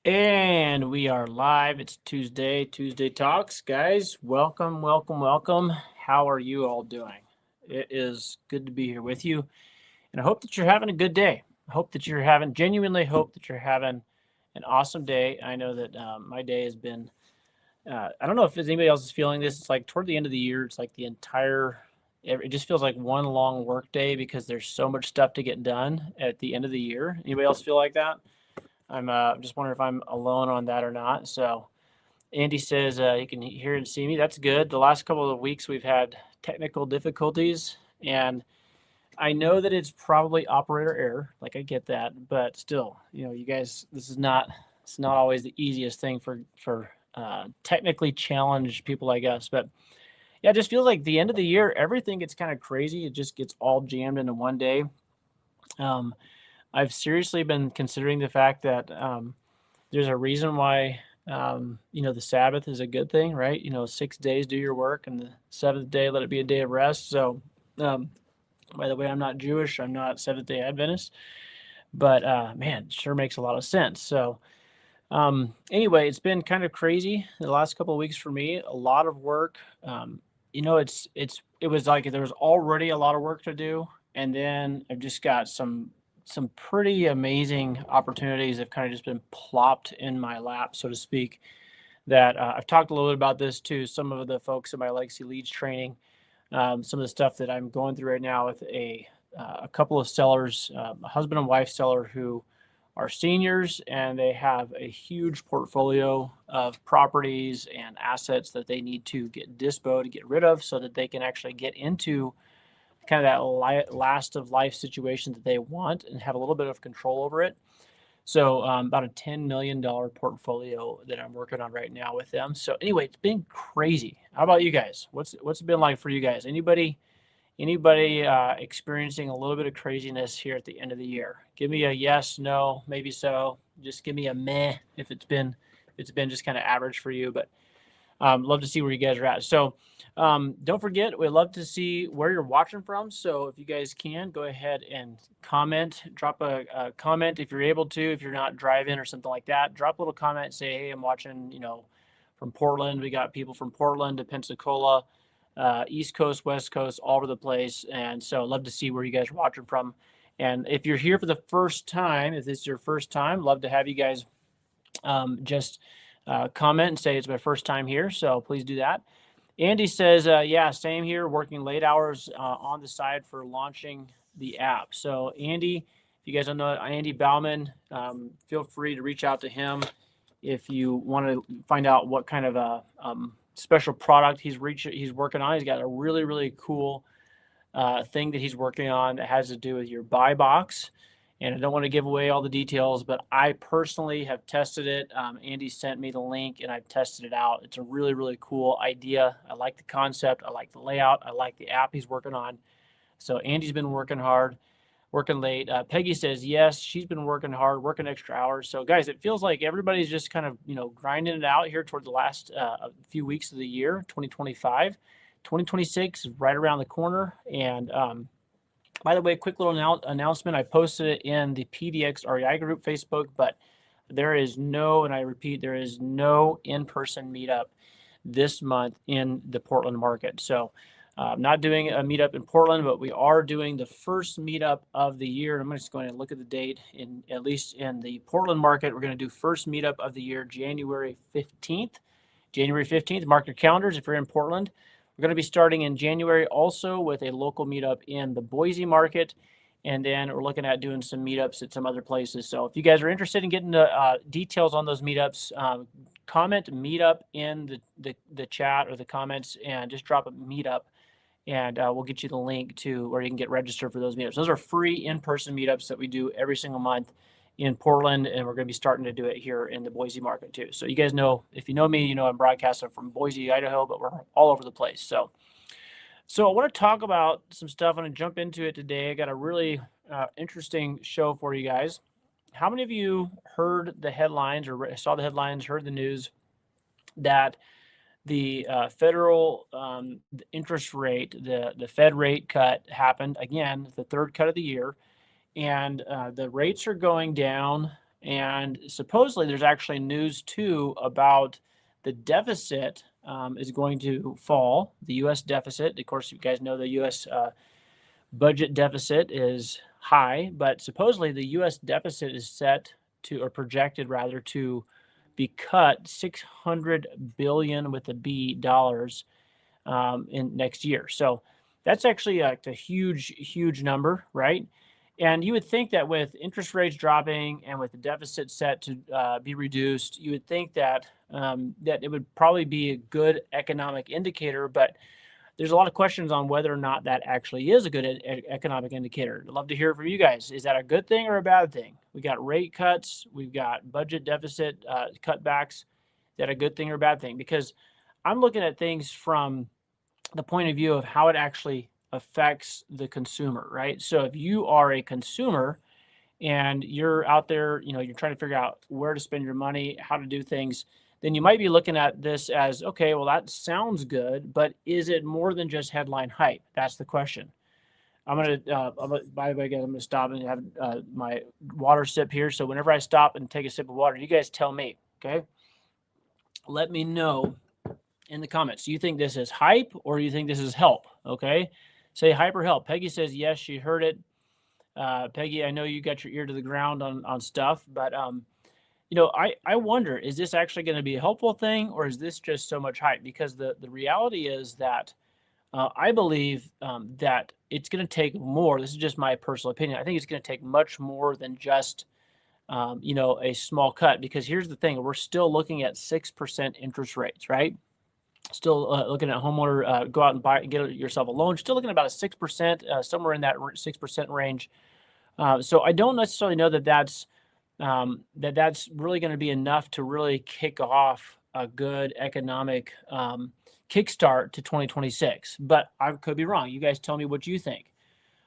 And we are live. It's Tuesday Talks. Guys, welcome, welcome, welcome. How are you all doing? It is good to be here with you. And I hope that you're having a good day. I hope that you're having, genuinely hope that you're having an awesome day. I know that my day has been, I don't know if anybody else is feeling this. It's like toward the end of the year, it's like it just feels like one long work day because there's so much stuff to get done at the end of the year. Anybody else feel like that? I'm just wondering if I'm alone on that or not. So Andy says he can hear and see me. That's good. The last couple of weeks we've had technical difficulties, and I know that it's probably operator error. Like I get that, but still, you guys, this is not it's not always the easiest thing for technically challenged people like us. But yeah, it just feels like the end of the year, everything gets kind of crazy. It just gets all jammed into one day. Um, I've seriously been considering the fact that there's a reason why the Sabbath is a good thing, right? 6 days do your work, and the seventh day let it be a day of rest. So, um, by the way, I'm not Jewish. I'm not Seventh Day Adventist, but man, it sure makes a lot of sense. So, anyway, it's been kind of crazy the last couple of weeks for me. A lot of work. It was like there was already a lot of work to do, and then I've just got some pretty amazing opportunities that have kind of just been plopped in my lap, so to speak. That I've talked a little bit about this to some of the folks in my Legacy Leads training. Some of the stuff that I'm going through right now with a couple of sellers, a husband and wife seller who are seniors, and they have a huge portfolio of properties and assets that they need to get dispo to get rid of so that they can actually get into kind of that last of life situation that they want and have a little bit of control over it. So about a $10 million portfolio that I'm working on right now with them. So anyway, it's been crazy. How about you guys? What's it been like for you guys? Anybody experiencing a little bit of craziness here at the end of the year? Give me a yes, no, maybe so. Just give me a meh if it's been just kind of average for you. But love to see where you guys are at. So don't forget, we'd love to see where you're watching from. So if you guys can, go ahead and comment, drop a comment if you're able to. If you're not driving or something like that, drop a little comment. Say, hey, I'm watching, from Portland. We got people from Portland to Pensacola, East Coast, West Coast, all over the place. And so love to see where you guys are watching from. And if you're here for the first time, if this is your first time, love to have you guys just comment and say it's my first time here. So please do that. Andy says, yeah, same here, working late hours on the side for launching the app. So Andy, if you guys don't know Andy Bauman, feel free to reach out to him if you want to find out what kind of a special product he's working on. He's got a really, really cool thing that he's working on that has to do with your buy box. And I don't want to give away all the details, but I personally have tested it. Andy sent me the link and I've tested it out. It's a really, really cool idea. I like the concept. I like the layout. I like the app he's working on. So Andy's been working hard, working late. Peggy says, yes, she's been working hard, working extra hours. So guys, it feels like everybody's just kind of, grinding it out here toward the last few weeks of the year, 2025. 2026 is right around the corner. And by the way, quick little announcement. I posted it in the PDX REI group Facebook, but there is no, and I repeat, there is no in-person meetup this month in the Portland market. So I'm not doing a meetup in Portland, but we are doing the first meetup of the year. I'm just going to look at the date at least in the Portland market. We're going to do first meetup of the year, January 15th. January 15th, mark your calendars if you're in Portland. We're going to be starting in January also with a local meetup in the Boise market. And then we're looking at doing some meetups at some other places. So if you guys are interested in getting the details on those meetups, comment meetup in the chat or the comments and just drop a meetup. And we'll get you the link to where you can get registered for those meetups. Those are free in-person meetups that we do every single month in Portland, and we're going to be starting to do it here in the Boise market too. So you guys know, if you know me, I'm broadcasting from Boise, Idaho, but we're all over the place. So I want to talk about some stuff. I'm going to jump into it today. I got a really interesting show for you guys. How many of you heard the headlines or saw the headlines, heard the news that the federal interest rate, the Fed rate cut happened again, the third cut of the year, and the rates are going down And supposedly there's actually news too about the deficit is going to fall. The U.S. deficit, of course, you guys know the U.S. Budget deficit is high, but supposedly the U.S. deficit is set to, or projected rather, to be cut 600 billion with a B dollars in next year. So that's actually a huge number, right? And you would think that with interest rates dropping and with the deficit set to be reduced, you would think that that it would probably be a good economic indicator. But there's a lot of questions on whether or not that actually is a good economic indicator. I'd love to hear from you guys. Is that a good thing or a bad thing? We got rate cuts, we've got budget deficit cutbacks. Is that a good thing or a bad thing? Because I'm looking at things from the point of view of how it actually affects the consumer, right? So if you are a consumer and you're out there, you're trying to figure out where to spend your money, how to do things, then you might be looking at this as, okay, well, that sounds good, but is it more than just headline hype? That's the question. By the way, guys, I'm going to stop and have my water sip here. So whenever I stop and take a sip of water, you guys tell me, okay? Let me know in the comments. Do you think this is hype or do you think this is help? Okay. Say hype or help. Peggy says, yes, she heard it. Peggy, I know you got your ear to the ground on stuff, but I wonder, is this actually going to be a helpful thing or is this just so much hype? Because the reality is that I believe that it's going to take more. This is just my personal opinion. I think it's going to take much more than just a small cut, because here's the thing. We're still looking at 6% interest rates, right? Still looking at homeowner, go out and get yourself a loan. Still looking at about a 6%, somewhere in that 6% range. So I don't necessarily know that that's really going to be enough to really kick off a good economic kickstart to 2026. But I could be wrong. You guys tell me what you think.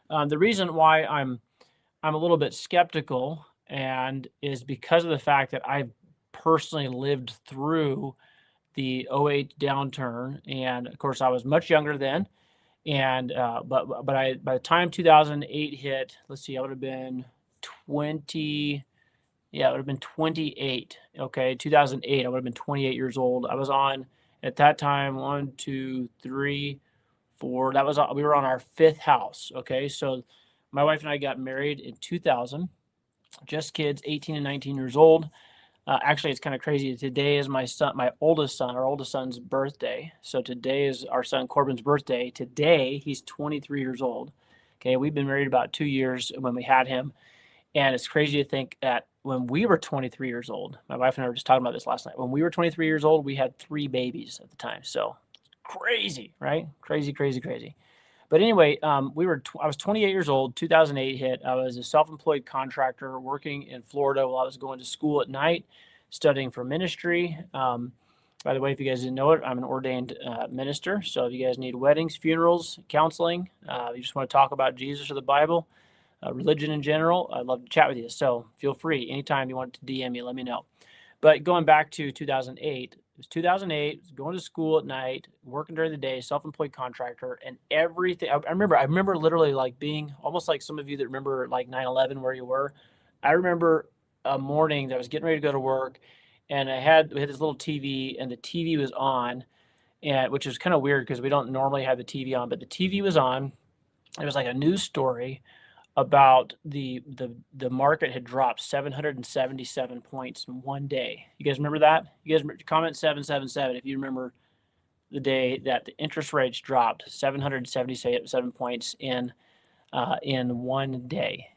The reason why I'm a little bit skeptical and is because of the fact that I've personally lived through the '08 downturn, and of course I was much younger then, and but by the time 2008 hit, let's see, I would have been 20. Yeah, it would have been 28. Okay, 2008, I would have been 28 years old. I was on at that time 1, 2, 3, 4. We were on our 5th house. Okay, so my wife and I got married in 2000. Just kids, 18 and 19 years old. Actually, it's kind of crazy. Today is our oldest son's birthday. So today is our son Corbin's birthday. Today, he's 23 years old. Okay, we've been married about 2 years when we had him. And it's crazy to think that when we were 23 years old, my wife and I were just talking about this last night. When we were 23 years old, we had 3 babies at the time. So crazy, right? Crazy. But anyway, I was 28 years old, 2008 hit. I was a self-employed contractor working in Florida while I was going to school at night, studying for ministry. By the way, if you guys didn't know it, I'm an ordained minister. So if you guys need weddings, funerals, counseling, you just want to talk about Jesus or the Bible, religion in general, I'd love to chat with you. So feel free. Anytime you want to DM me, let me know. But going back to 2008, it was 2008, going to school at night, working during the day, self-employed contractor, and everything. I remember literally like being almost like some of you that remember like 9/11 where you were. I remember a morning that I was getting ready to go to work, and we had this little TV, and the TV was on, and which was kind of weird because we don't normally have the TV on, but the TV was on. It was like a news story about the market had dropped 777 points in one day. You guys remember that? You guys comment 777 if you remember the day that the interest rates dropped 777 points in one day.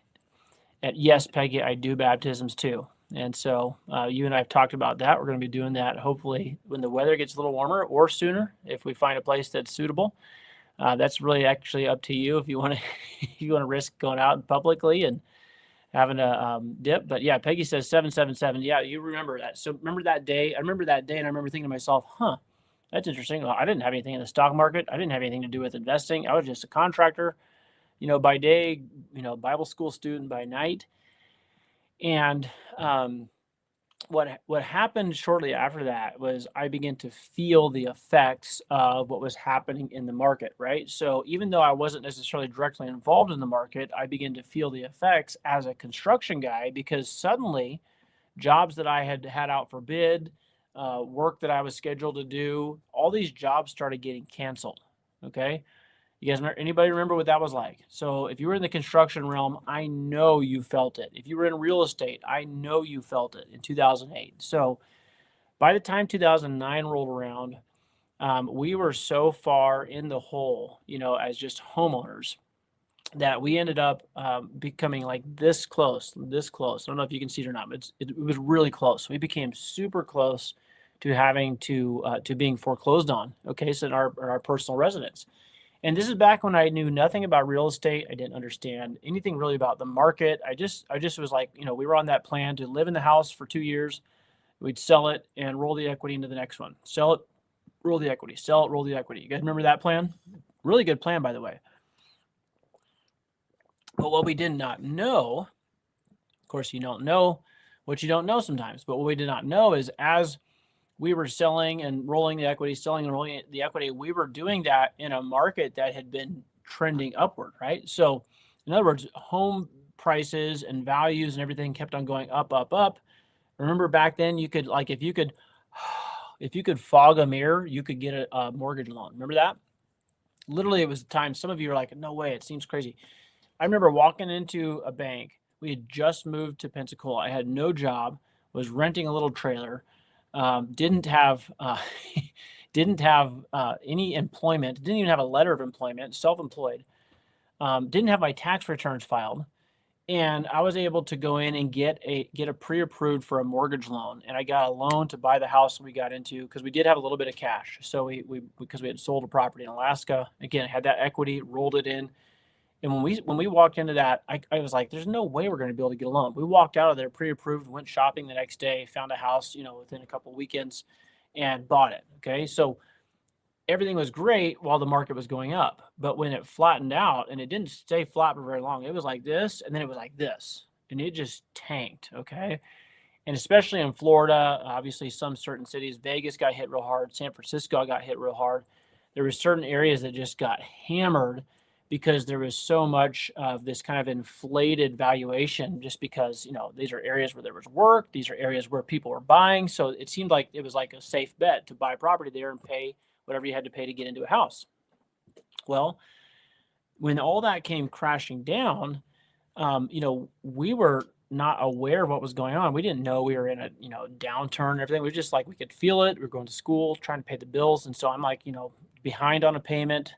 And yes, Peggy, I do baptisms too. And so you and I have talked about that. We're going to be doing that hopefully when the weather gets a little warmer or sooner if we find a place that's suitable. That's really actually up to you if you want to you want to risk going out publicly and having a dip. But yeah, Peggy says 777. Yeah, you remember that. So remember that day? I remember that day, and I remember thinking to myself, that's interesting. Well, I didn't have anything in the stock market. I didn't have anything to do with investing. I was just a contractor, by day, Bible school student by night. And what happened shortly after that was I began to feel the effects of what was happening in the market, right? So even though I wasn't necessarily directly involved in the market, I began to feel the effects as a construction guy because suddenly jobs that I had out for bid, work that I was scheduled to do, all these jobs started getting canceled. Okay. You guys, anybody remember what that was like? So if you were in the construction realm, I know you felt it. If you were in real estate, I know you felt it in 2008. So by the time 2009 rolled around, we were so far in the hole, as just homeowners, that we ended up becoming like this close, this close. I don't know if you can see it or not, but it was really close. We became super close to having to being foreclosed on. Okay, so in our personal residence. And this is back when I knew nothing about real estate. I didn't understand anything really about the market. I just was like, we were on that plan to live in the house for 2 years. We'd sell it and roll the equity into the next one. Sell it, roll the equity. Sell it, roll the equity. You guys remember that plan? Really good plan, by the way. But what we did not know, of course, you don't know what you don't know sometimes. But what we did not know is as we were selling and rolling the equity, selling and rolling the equity, we were doing that in a market that had been trending upward, right? So in other words, home prices and values and everything kept on going up, up, up. Remember back then you could if you could fog a mirror, you could get a mortgage loan. Remember that? Literally, it was time. Some of you are like, no way, it seems crazy. I remember walking into a bank. We had just moved to Pensacola. I had no job, was renting a little trailer, didn't have any employment, didn't even have a letter of employment, self-employed, didn't have my tax returns filed, and I was able to go in and get a pre-approved for a mortgage loan, and I got a loan to buy the house we got into because we did have a little bit of cash. So because we had sold a property in Alaska, again, had that equity, rolled it in. And when we walked into that, I was like, there's no way we're going to be able to get a loan. We walked out of there pre-approved, went shopping the next day, found a house, within a couple of weekends and bought it. Okay. So everything was great while the market was going up. But when it flattened out, and it didn't stay flat for very long, it was like this, and then it was like this, and it just tanked. Okay. And especially in Florida, obviously some certain cities, Vegas got hit real hard. San Francisco got hit real hard. There were certain areas that just got hammered because there was so much of this kind of inflated valuation just because, these are areas where there was work. These are areas where people were buying. So it seemed like it was like a safe bet to buy property there and pay whatever you had to pay to get into a house. Well, when all that came crashing down, we were not aware of what was going on. We didn't know we were in a, downturn and everything. We were just like, we could feel it. We were going to school, trying to pay the bills. And so I'm like, behind on a payment.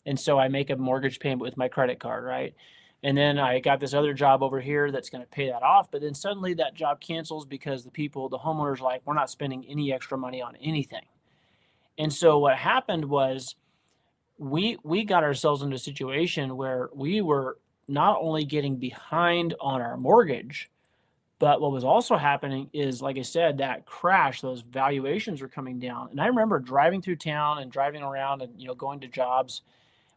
And so I make a mortgage payment with my credit card, right? And then I got this other job over here that's going to pay that off. But then suddenly that job cancels because the homeowners are like, we're not spending any extra money on anything. And so what happened was we got ourselves into a situation where we were not only getting behind on our mortgage, but what was also happening is, like I said, that crash, those valuations were coming down. And I remember driving through town and driving around and, going to jobs,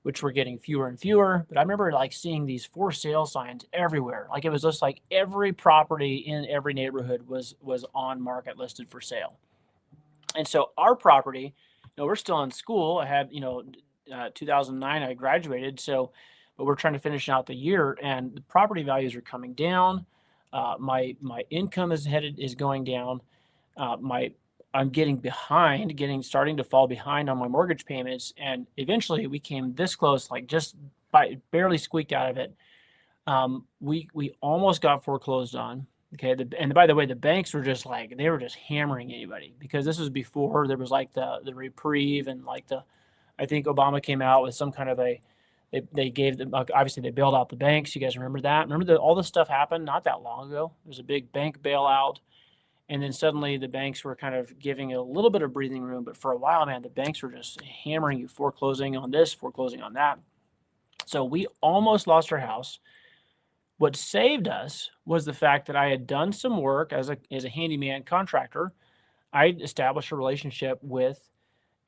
which were getting fewer and fewer. But I remember seeing these for sale signs everywhere. Like it was just like every property in every neighborhood was on market listed for sale. And so our property, we're still in school. I had, 2009, I graduated. So, but we're trying to finish out the year, and the property values are coming down. My income is going down. I'm getting starting to fall behind on my mortgage payments. And eventually we came this close, just barely squeaked out of it. We almost got foreclosed on. Okay. And by the way, the banks were just they were just hammering anybody, because this was before there was the reprieve, and I think Obama came out with some kind of they gave them, obviously they bailed out the banks. You guys remember that? Remember that all this stuff happened not that long ago? There was a big bank bailout. And then suddenly the banks were kind of giving a little bit of breathing room. But for a while, man, the banks were just hammering you, foreclosing on this, foreclosing on that. So we almost lost our house. What saved us was the fact that I had done some work as a handyman contractor. I established a relationship with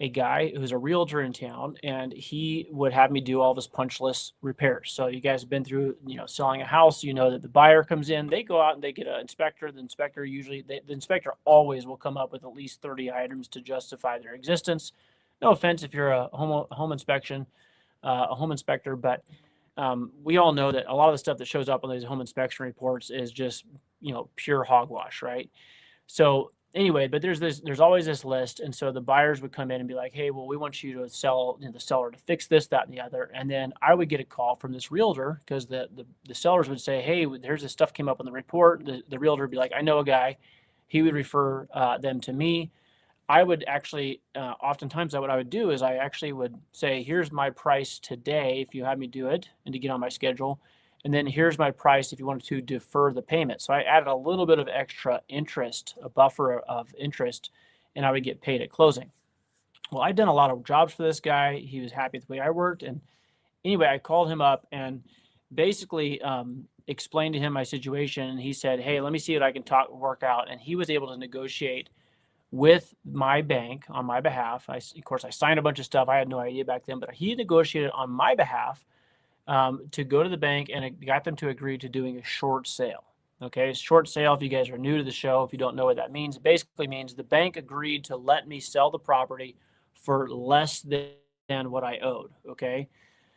a guy who's a realtor in town, and he would have me do all this punch list repairs. So you guys have been through, selling a house, that the buyer comes in, they go out and they get an inspector. The inspector the inspector always will come up with at least 30 items to justify their existence. No offense if you're a home inspection, a home inspector, but we all know that a lot of the stuff that shows up on these home inspection reports is just pure hogwash, right? So anyway, but there's always this list. And so the buyers would come in and be like, hey, well, we want you to sell, the seller to fix this, that, and the other. And then I would get a call from this realtor because the sellers would say, hey, here's this stuff came up on the report. The realtor would be like, I know a guy. He would refer them to me. I would actually, oftentimes what I would do is I actually would say, here's my price today if you have me do it and to get on my schedule. And then here's my price if you wanted to defer the payment. So I added a little bit of extra interest, a buffer of interest, and I would get paid at closing. Well, I'd done a lot of jobs for this guy. He was happy with the way I worked. And anyway, I called him up and basically explained to him my situation. And he said, hey, let me see what I can work out. And he was able to negotiate with my bank on my behalf. Of course, I signed a bunch of stuff. I had no idea back then, but he negotiated on my behalf to go to the bank, and it got them to agree to doing a short sale. Okay, short sale, if you guys are new to the show, if you don't know what that means, it basically means the bank agreed to let me sell the property for less than what I owed. Okay,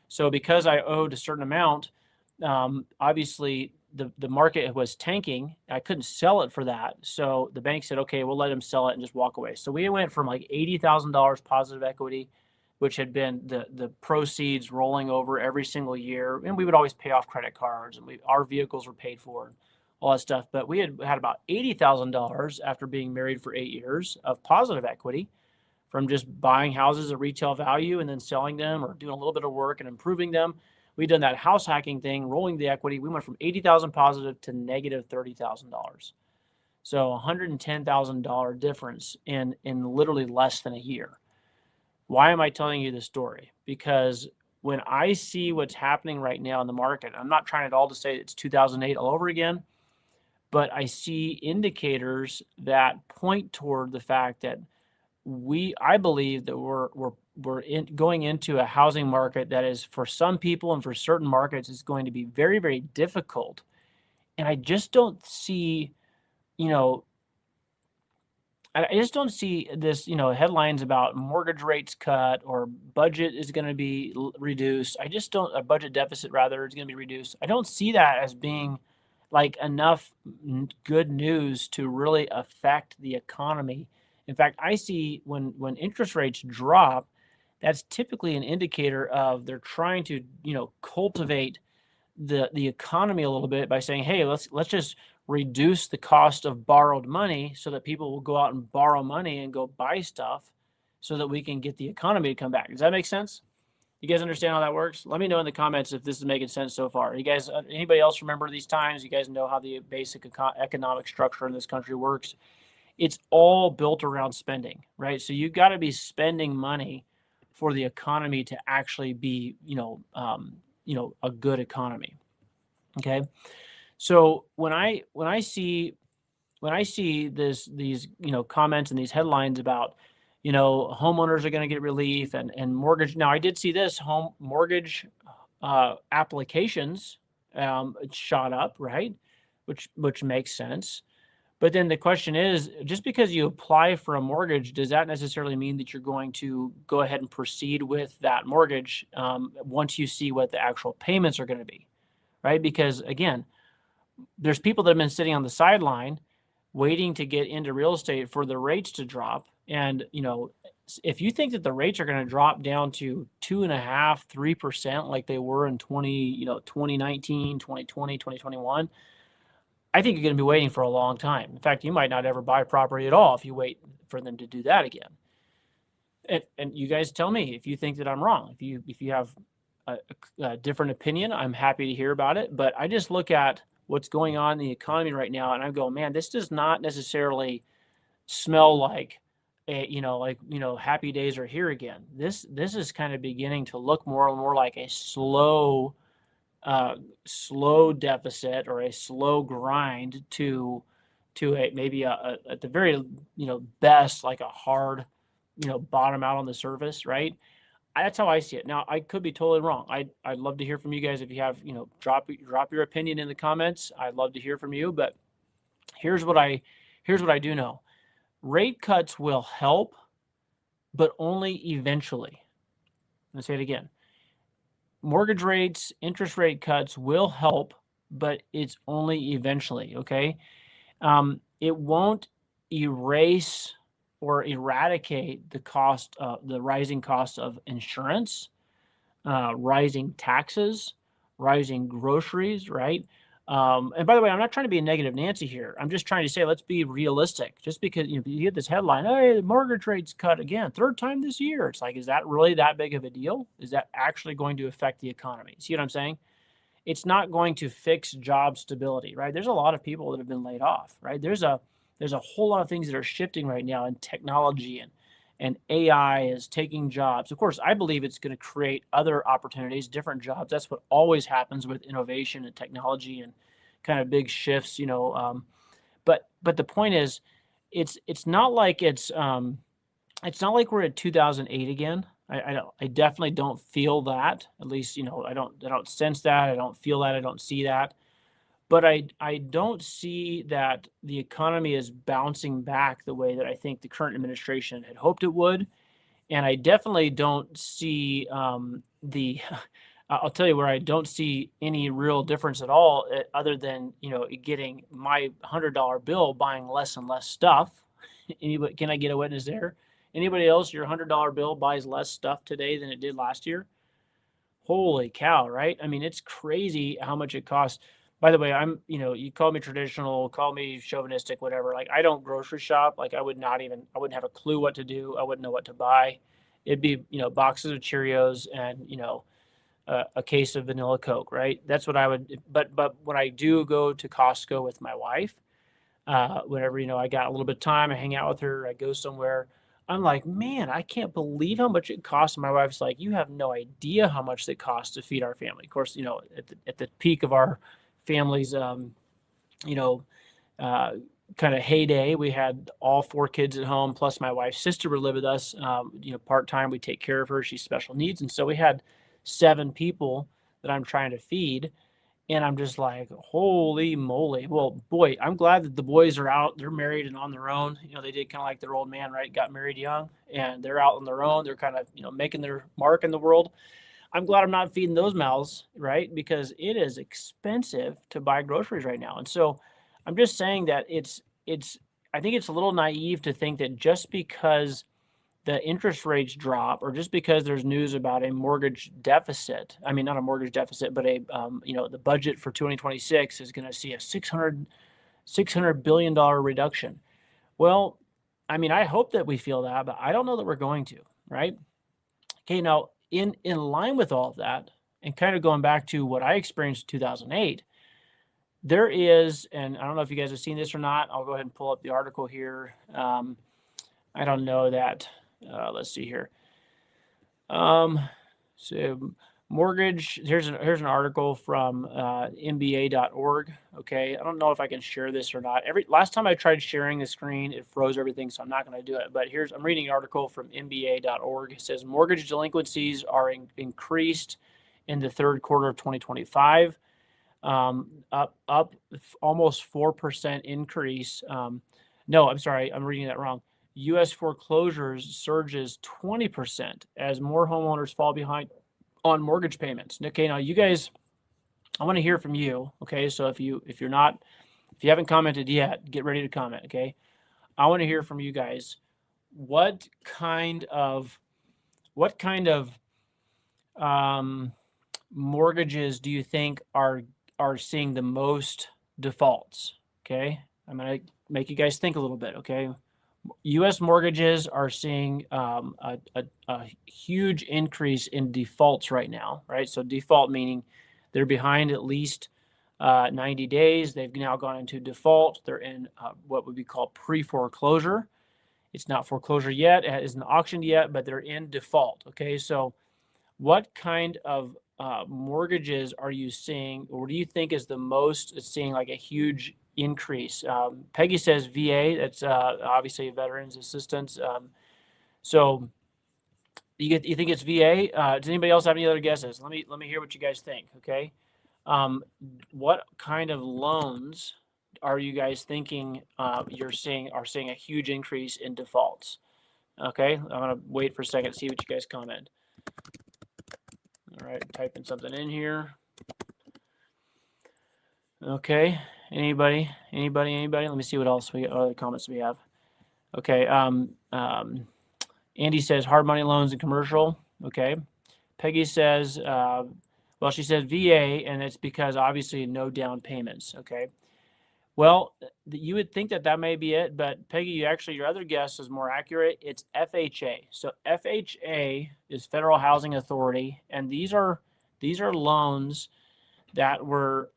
so because I owed a certain amount, obviously the market was tanking. I couldn't sell it for that. So the bank said, okay, we'll let him sell it and just walk away. So we went from like $80,000 positive equity, which had been the proceeds rolling over every single year. And we would always pay off credit cards, and our vehicles were paid for and all that stuff. But we had about $80,000 after being married for 8 years of positive equity from just buying houses at retail value and then selling them or doing a little bit of work and improving them. We'd done that house hacking thing, rolling the equity. We went from 80,000 positive to negative $30,000. So $110,000 difference in literally less than a year. Why am I telling you this story? Because when I see what's happening right now in the market, I'm not trying at all to say it's 2008 all over again, but I see indicators that point toward the fact that I believe that we're going into a housing market that is, for some people and for certain markets, is going to be very, very difficult. And I just don't see, I just don't see this, headlines about mortgage rates cut or budget is going to be reduced. I just don't, a budget deficit rather is going to be reduced. I don't see that as being like enough good news to really affect the economy. In fact, I see when interest rates drop, that's typically an indicator of they're trying to, cultivate the economy a little bit by saying, hey, let's just reduce the cost of borrowed money so that people will go out and borrow money and go buy stuff so that we can get the economy to come back. Does that make sense? You guys understand how that works? Let me know in the comments if this is making sense so far. You guys, anybody else remember these times? You guys know how the basic economic structure in this country works. It's all built around spending, right? So you've got to be spending money for the economy to actually be, a good economy. Okay. So when I see these comments and these headlines about homeowners are going to get relief and mortgage. Now I did see this home mortgage applications shot up, right? Which makes sense. But then the question is, just because you apply for a mortgage, does that necessarily mean that you're going to go ahead and proceed with that mortgage once you see what the actual payments are going to be, right? Because again, there's people that have been sitting on the sideline waiting to get into real estate for the rates to drop. And, if you think that the rates are going to drop down to 2.5%, 3% like they were in 2019, 2020, 2021, I think you're going to be waiting for a long time. In fact, you might not ever buy property at all if you wait for them to do that again. And you guys tell me if you think that I'm wrong. If you have a different opinion, I'm happy to hear about it. But I just look at what's going on in the economy right now, and I go, man, this does not necessarily smell like happy days are here again. This is kind of beginning to look more and more like a slow deficit or a slow grind to a maybe at the very best like a hard bottom out on the surface, right? That's how I see it. Now I could be totally wrong. I'd love to hear from you guys. If you have drop your opinion in the comments. I'd love to hear from you. But here's what I do know: rate cuts will help, but only eventually. I'm gonna say it again. Mortgage rates, interest rate cuts will help, but it's only eventually, okay? It won't erase or eradicate the rising cost of insurance, rising taxes, rising groceries, right? And by the way, I'm not trying to be a negative Nancy here. I'm just trying to say let's be realistic. Just because you get this headline, hey, the mortgage rate's cut again, third time this year. It's like, is that really that big of a deal? Is that actually going to affect the economy? See what I'm saying? It's not going to fix job stability, right? There's a lot of people that have been laid off, right? There's a whole lot of things that are shifting right now in technology and AI is taking jobs. Of course, I believe it's going to create other opportunities, different jobs. That's what always happens with innovation and technology and kind of big shifts, but the point is, it's not like it's not like we're at 2008 again. I definitely don't feel that. At least, I don't sense that. I don't feel that. I don't see that. But I don't see that the economy is bouncing back the way that I think the current administration had hoped it would. And I definitely don't see the. I'll tell you where I don't see any real difference at all, other than getting my $100 bill buying less and less stuff. Anybody? Can I get a witness there? Anybody else? Your $100 bill buys less stuff today than it did last year. Holy cow, right? I mean, it's crazy how much it costs. By the way, you call me traditional, call me chauvinistic, whatever. Like, I don't grocery shop. Like, I wouldn't have a clue what to do. I wouldn't know what to buy. It'd be, boxes of Cheerios and, a case of vanilla Coke, right? That's what I would, but when I do go to Costco with my wife, whenever, I got a little bit of time, I hang out with her, I go somewhere. I'm like, man, I can't believe how much it costs. And my wife's like, you have no idea how much it costs to feed our family. Of course, at the peak of our family's, you know, uh, kind of heyday, we had all four kids at home, plus my wife's sister would live with us, part time. We take care of her. She's special needs. And so we had 7 people that I'm trying to feed. And I'm just like, holy moly. Well, boy, I'm glad that the boys are out. They're married and on their own. They did kind of like their old man, right? Got married young and they're out on their own. They're kind of, making their mark in the world. I'm glad I'm not feeding those mouths, right? Because it is expensive to buy groceries right now. And so I'm just saying that I think it's a little naive to think that just because the interest rates drop or just because there's news about a mortgage deficit, I mean, not a mortgage deficit, but the budget for 2026 is going to see a $600 billion reduction. Well, I mean, I hope that we feel that, but I don't know that we're going to, right? Okay, now in line with all of that, and kind of going back to what I experienced in 2008, there is, and I don't know if you guys have seen this or not. I'll go ahead and pull up the article here. I don't know that. Let's see here. So mortgage. Here's an article from MBA.org. Okay, I don't know if I can share this or not. Last time I tried sharing the screen, it froze everything, so I'm not going to do it. But I'm reading an article from MBA.org. It says mortgage delinquencies are increased in the third quarter of 2025. Up almost 4% increase. No, I'm sorry, I'm reading that wrong. U.S. foreclosures surges 20% as more homeowners fall behind on mortgage payments. Okay, now you guys, I want to hear from you. Okay, so if you haven't commented yet, get ready to comment. Okay, I want to hear from you guys. What kind of mortgages do you think are seeing the most defaults? Okay, I'm gonna make you guys think a little bit. Okay. U.S. mortgages are seeing a huge increase in defaults right now, right? So default meaning they're behind at least 90 days. They've now gone into default. They're in what would be called pre-foreclosure. It's not foreclosure yet. It isn't auctioned yet, but they're in default. Okay, so what kind of mortgages are you seeing, or do you think is the most seeing like a huge increase? Peggy says VA. That's obviously Veterans Assistance. So you think it's VA? Does anybody else have any other guesses? Let me hear what you guys think. Okay. What kind of loans are you guys thinking are seeing a huge increase in defaults? Okay, I'm gonna wait for a second to see what you guys comment. All right, typing something in here. Okay. Anybody? Let me see what else what other comments we have. Okay. Andy says hard money loans and commercial. Okay. Peggy says, well, she said VA, and it's because obviously no down payments. Okay. Well, you would think that that may be it, but Peggy, your other guess is more accurate. It's FHA. So FHA is Federal Housing Authority, and these are loans that were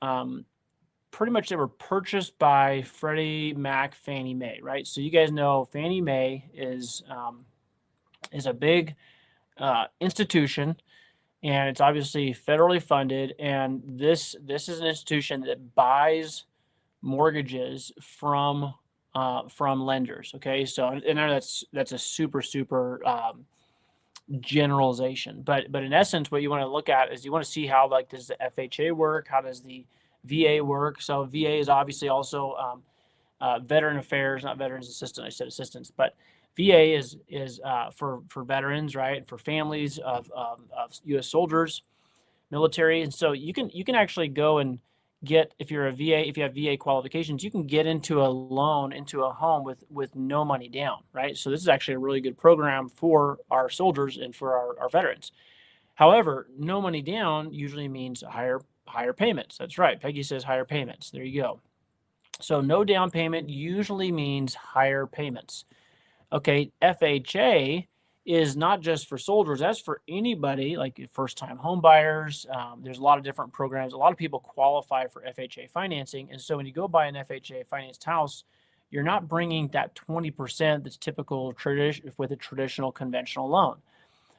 pretty much they were purchased by Freddie Mac, Fannie Mae, right? So you guys know Fannie Mae is a big institution, and it's obviously federally funded. And this is an institution that buys mortgages from lenders. Okay, so and I know that's a super generalization, but in essence, what you want to look at is you want to see how like does the FHA work? How does the VA work? So VA is obviously also veteran affairs, not veterans assistance. I said assistance, but VA is for veterans, right? For families of U.S. soldiers, military, and so you can actually go and get if you're a VA if you have VA qualifications, you can get into a loan into a home with no money down, right? So this is actually a really good program for our soldiers and for our veterans. However, no money down usually means higher payments. That's right. Peggy says higher payments. There you go. So no down payment usually means higher payments. Okay, FHA is not just for soldiers, that's for anybody like first time home buyers. There's a lot of different programs. A lot of people qualify for FHA financing. And so when you go buy an FHA financed house, you're not bringing that 20% that's typical with a traditional conventional loan.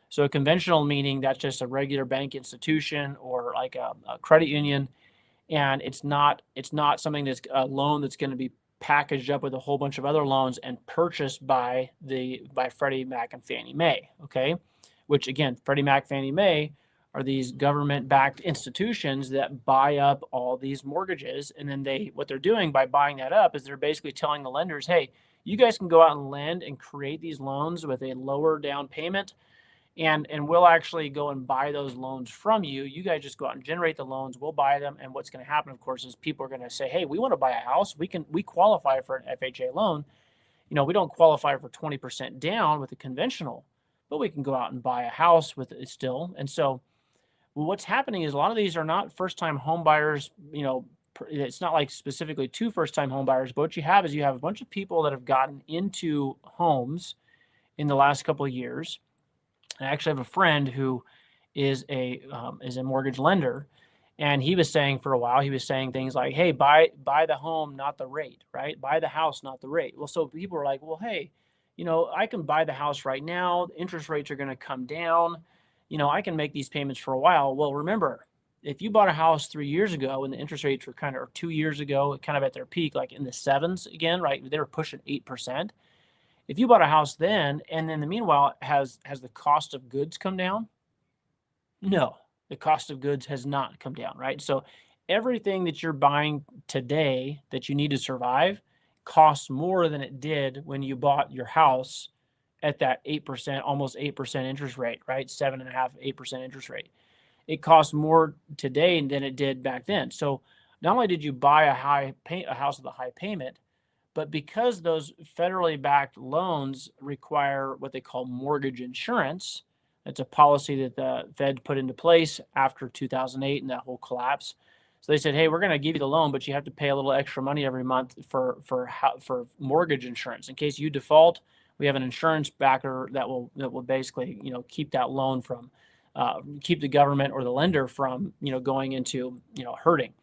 So a conventional meaning that's just a regular bank institution or like a credit union, and it's not something that's a loan that's going to be packaged up with a whole bunch of other loans and purchased by Freddie Mac and Fannie Mae. Okay, which again, Freddie Mac, Fannie Mae are these government-backed institutions that buy up all these mortgages, and then what they're doing by buying that up is they're basically telling the lenders, hey, you guys can go out and lend and create these loans with a lower down payment, and we'll actually go and buy those loans from you. You guys just go out and generate the loans. We'll buy them. And what's going to happen, of course, is people are going to say, hey, we want to buy a house. We qualify for an FHA loan. We don't qualify for 20% down with a conventional, but we can go out and buy a house with it still. And so what's happening is a lot of these are not first-time home buyers. It's not like specifically to first-time home buyers, but what you have is you have a bunch of people that have gotten into homes in the last couple of years. I actually have a friend who is a mortgage lender, and he was saying for a while, he was saying things like, hey, buy the home, not the rate, right? Buy the house, not the rate. Well, so people are like, well, hey, I can buy the house right now. The interest rates are going to come down. I can make these payments for a while. Well, remember, if you bought a house 3 years ago and the interest rates were or 2 years ago, kind of at their peak, like in the sevens again, right? They were pushing 8%. If you bought a house then, and in the meanwhile, has the cost of goods come down? No, the cost of goods has not come down, right? So everything that you're buying today that you need to survive costs more than it did when you bought your house at that 8%, almost 8% interest rate, right? 7.5%, 8% interest rate. It costs more today than it did back then. So not only did you buy a house with a high payment, but because those federally backed loans require what they call mortgage insurance, it's a policy that the Fed put into place after 2008 and that whole collapse. So they said, hey, we're going to give you the loan, but you have to pay a little extra money every month for mortgage insurance. In case you default, we have an insurance backer that will basically keep that loan from keep the government or the lender from going into hurting.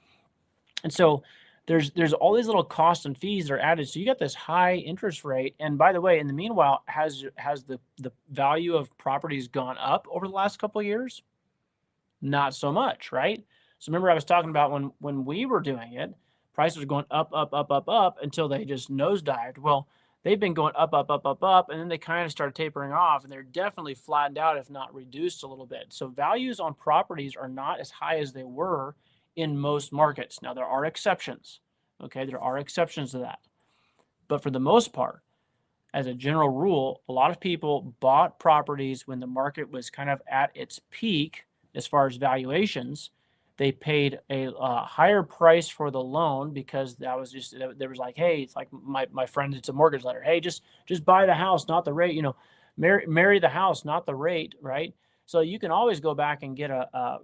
And so there's all these little costs and fees that are added. So you got this high interest rate. And by the way, in the meanwhile, has the value of properties gone up over the last couple of years? Not so much, right? So remember I was talking about when we were doing it, prices are going up until they just nosedived. Well, they've been going up, and then they kind of started tapering off, and they're definitely flattened out, if not reduced a little bit. So values on properties are not as high as they were in most markets. Now, there are exceptions. Okay, there are exceptions to that. But for the most part, as a general rule, a lot of people bought properties when the market was kind of at its peak as far as valuations They paid a higher price for the loan because that was just, there was like, hey, it's like my friend, it's a mortgage lender. Hey, just buy the house, not the rate, marry the house, not the rate. Right. So you can always go back and get a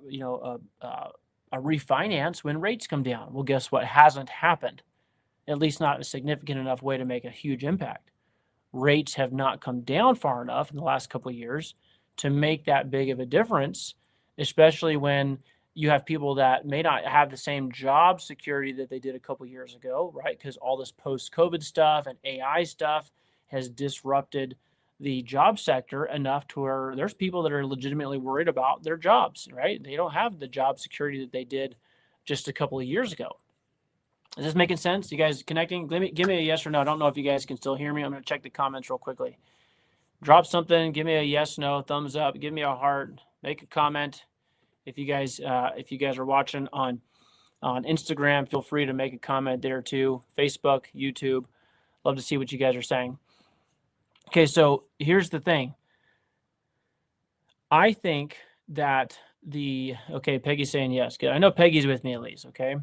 refinance when rates come down. Well, guess what hasn't happened? At least not a significant enough way to make a huge impact. Rates have not come down far enough in the last couple of years to make that big of a difference, especially when you have people that may not have the same job security that they did a couple of years ago, right? Because all this post-COVID stuff and AI stuff has disrupted the job sector enough to where there's people that are legitimately worried about their jobs, right? They don't have the job security that they did just a couple of years ago. Is this making sense? You guys connecting? Give me a yes or no. I don't know if you guys can still hear me. I'm going to check the comments real quickly. Drop something. Give me a yes, no, thumbs up. Give me a heart. Make a comment. If you guys are watching on Instagram, feel free to make a comment there too. Facebook, YouTube. Love to see what you guys are saying. Okay, so here's the thing. I think that Peggy's saying yes. Good. I know Peggy's with me at least. Okay.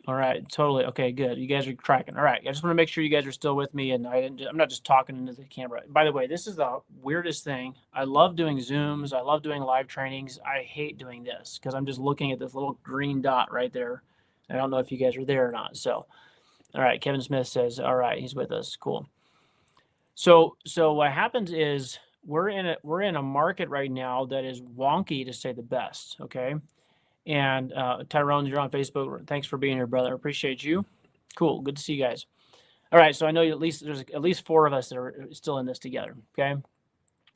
All right, totally. Okay, good. You guys are tracking. All right, I just want to make sure you guys are still with me, and I'm not just talking into the camera. By the way, this is the weirdest thing. I love doing Zooms. I love doing live trainings. I hate doing this because I'm just looking at this little green dot right there. I don't know if you guys are there or not. So, all right, Kevin Smith says, all right, he's with us. Cool. So what happens is we're in a market right now that is wonky, to say the best. Okay. And Tyrone, you're on Facebook. Thanks for being here, brother. Appreciate you. Cool. Good to see you guys. All right. So I know there's at least 4 of us that are still in this together. Okay.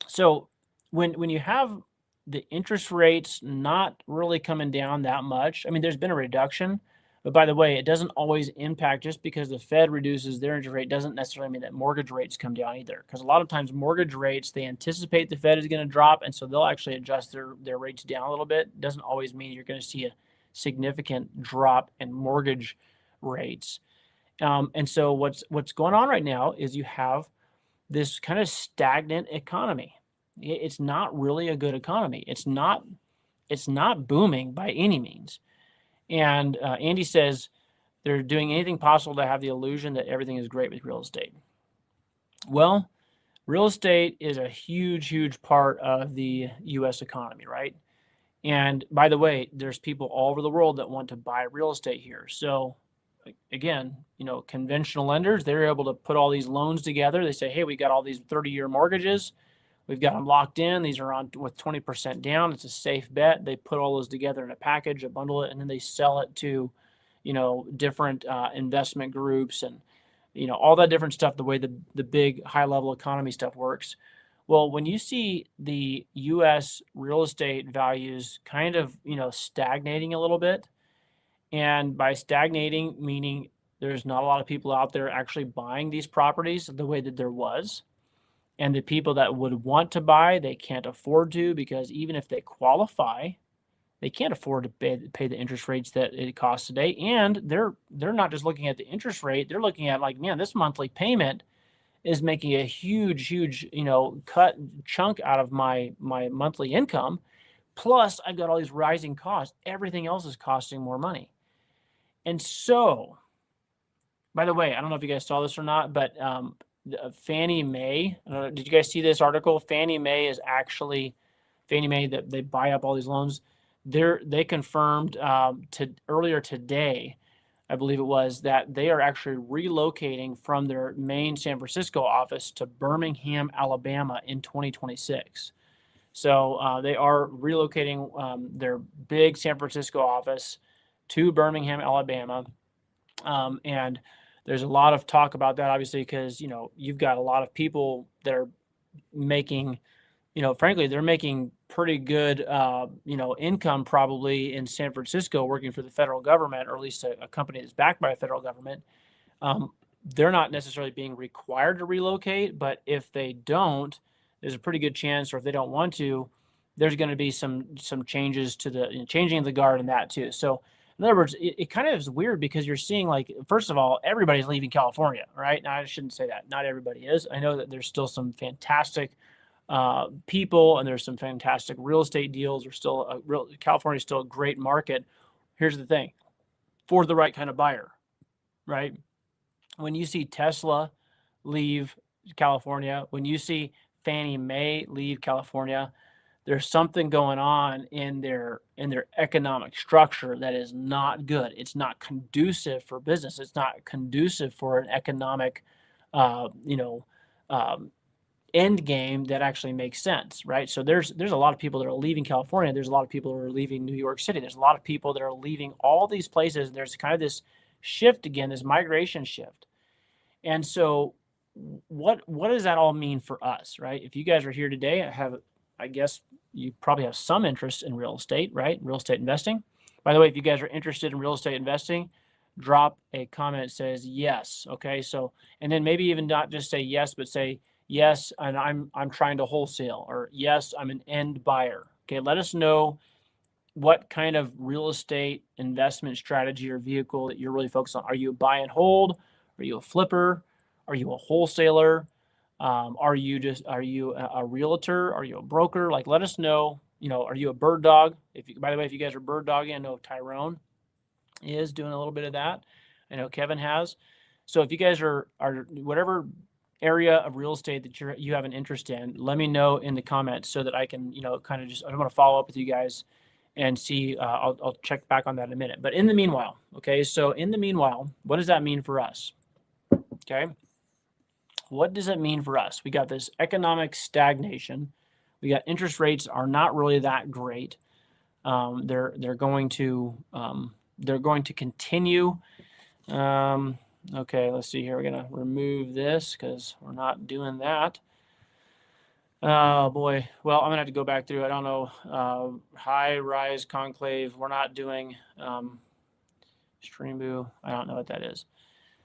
So when you have the interest rates not really coming down that much, I mean, there's been a reduction. But by the way, it doesn't always impact, just because the Fed reduces their interest rate doesn't necessarily mean that mortgage rates come down either. Because a lot of times mortgage rates, they anticipate the Fed is going to drop, and so they'll actually adjust their rates down a little bit. It doesn't always mean you're going to see a significant drop in mortgage rates. And so what's going on right now is you have this kind of stagnant economy. It's not really a good economy. It's not booming by any means. And Andy says they're doing anything possible to have the illusion that everything is great with real estate. Well, real estate is a huge, huge part of the U.S. economy, right? And by the way, there's people all over the world that want to buy real estate here. So again, conventional lenders, they're able to put all these loans together. They say, hey, we got all these 30-year mortgages. We've got them locked in. These are on with 20% down. It's a safe bet. They put all those together in a package, bundle it, and then they sell it to, different investment groups and, all that different stuff, the way the big high-level economy stuff works. Well, when you see the U.S. real estate values kind of, stagnating a little bit, and by stagnating, meaning there's not a lot of people out there actually buying these properties the way that there was. And the people that would want to buy, they can't afford to, because even if they qualify, they can't afford to pay the interest rates that it costs today. And they're not just looking at the interest rate; they're looking at like, man, this monthly payment is making a huge, chunk out of my monthly income. Plus, I've got all these rising costs. Everything else is costing more money. And so, by the way, I don't know if you guys saw this or not, but Fannie Mae, did you guys see this article? Fannie Mae that they buy up all these loans. They confirmed earlier today, I believe it was, that they are actually relocating from their main San Francisco office to Birmingham, Alabama in 2026. So they are relocating their big San Francisco office to Birmingham, Alabama, and there's a lot of talk about that, obviously, because, you've got a lot of people that are making, frankly, they're making pretty good, income probably in San Francisco working for the federal government, or at least a company that's backed by a federal government. They're not necessarily being required to relocate, but if they don't, there's a pretty good chance, or if they don't want to, there's going to be some changes to the changing of the guard in that too. So, in other words, it kind of is weird, because you're seeing, like, first of all, everybody's leaving California, right? Now, I shouldn't say that. Not everybody is. I know that there's still some fantastic people, and there's some fantastic real estate deals. There's still California is still a great market. Here's the thing, for the right kind of buyer, right? When you see Tesla leave California, when you see Fannie Mae leave California, there's something going on in their economic structure that is not good. It's not conducive for business. It's not conducive for an economic, you know, end game that actually makes sense, right? So there's a lot of people that are leaving California. There's a lot of people who are leaving New York City. There's a lot of people that are leaving all these places. There's kind of this shift again, this migration shift. And so what does that all mean for us, right? If you guys are here today, I guess you probably have some interest in real estate, right? Real estate investing. By the way, if you guys are interested in real estate investing, drop a comment that says yes. Okay. So, and then maybe even not just say yes, but say yes, and I'm trying to wholesale, or yes, I'm an end buyer. Okay. Let us know what kind of real estate investment strategy or vehicle that you're really focused on. Are you a buy and hold? Are you a flipper? Are you a wholesaler? Are you a realtor? Are you a broker? Like, let us know, you know, are you a bird dog? By the way, if you guys are bird dogging, I know Tyrone is doing a little bit of that. I know Kevin has. So if you guys are whatever area of real estate that you have an interest in, let me know in the comments so that I can, you know, kind of I want to follow up with you guys and see. I'll check back on that in a minute. But in the meanwhile, okay, so in the meanwhile, what does that mean for us? Okay. What does it mean for us? We got this economic stagnation. We got interest rates are not really that great. They're going to continue. Okay, let's see here. We're gonna remove this because we're not doing that. Oh boy. Well, I'm gonna have to go back through. I don't know. High rise conclave. We're not doing Streamboo. I don't know what that is.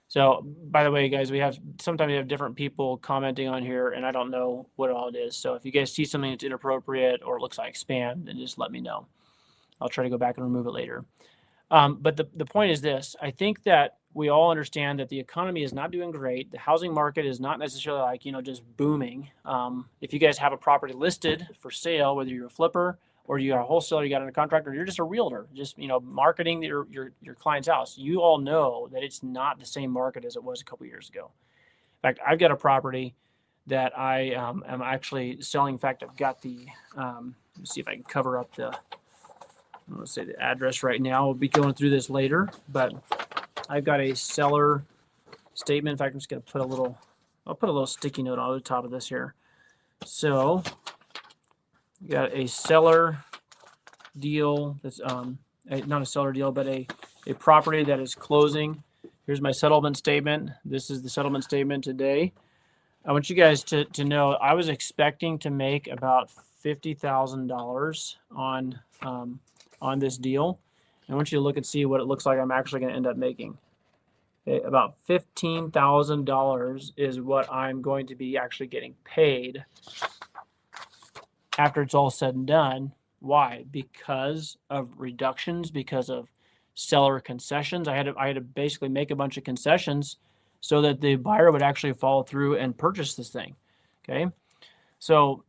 So, by the way, guys, sometimes we have different people commenting on here, and I don't know what all it is. So, if you guys see something that's inappropriate or it looks like spam, then just let me know. I'll try to go back and remove it later. But the point is this: I think that we all understand that the economy is not doing great. The housing market is not necessarily like, you know, just booming. If you guys have a property listed for sale, whether you're a flipper or you're a wholesaler, you got under contract, or you're just a realtor, just, you know, marketing your client's house, you all know that it's not the same market as it was a couple years ago. In fact, I've got a property that I am actually selling. In fact, I've got the, let's see if I can cover up let's say the address right now. We'll be going through this later, but I've got a seller statement. In fact, I'm just going to I'll put a little sticky note on the top of this here. So, we got a seller deal that's not a seller deal, but a property that is closing. Here's my settlement statement. This is the settlement statement today. I want you guys to know I was expecting to make about $50,000 on this deal. I want you to look and see what it looks like I'm actually going to end up making. Okay, about $15,000 is what I'm going to be actually getting paid after it's all said and done. Why? Because of reductions, because of seller concessions. I had to basically make a bunch of concessions so that the buyer would actually follow through and purchase this thing. Okay, so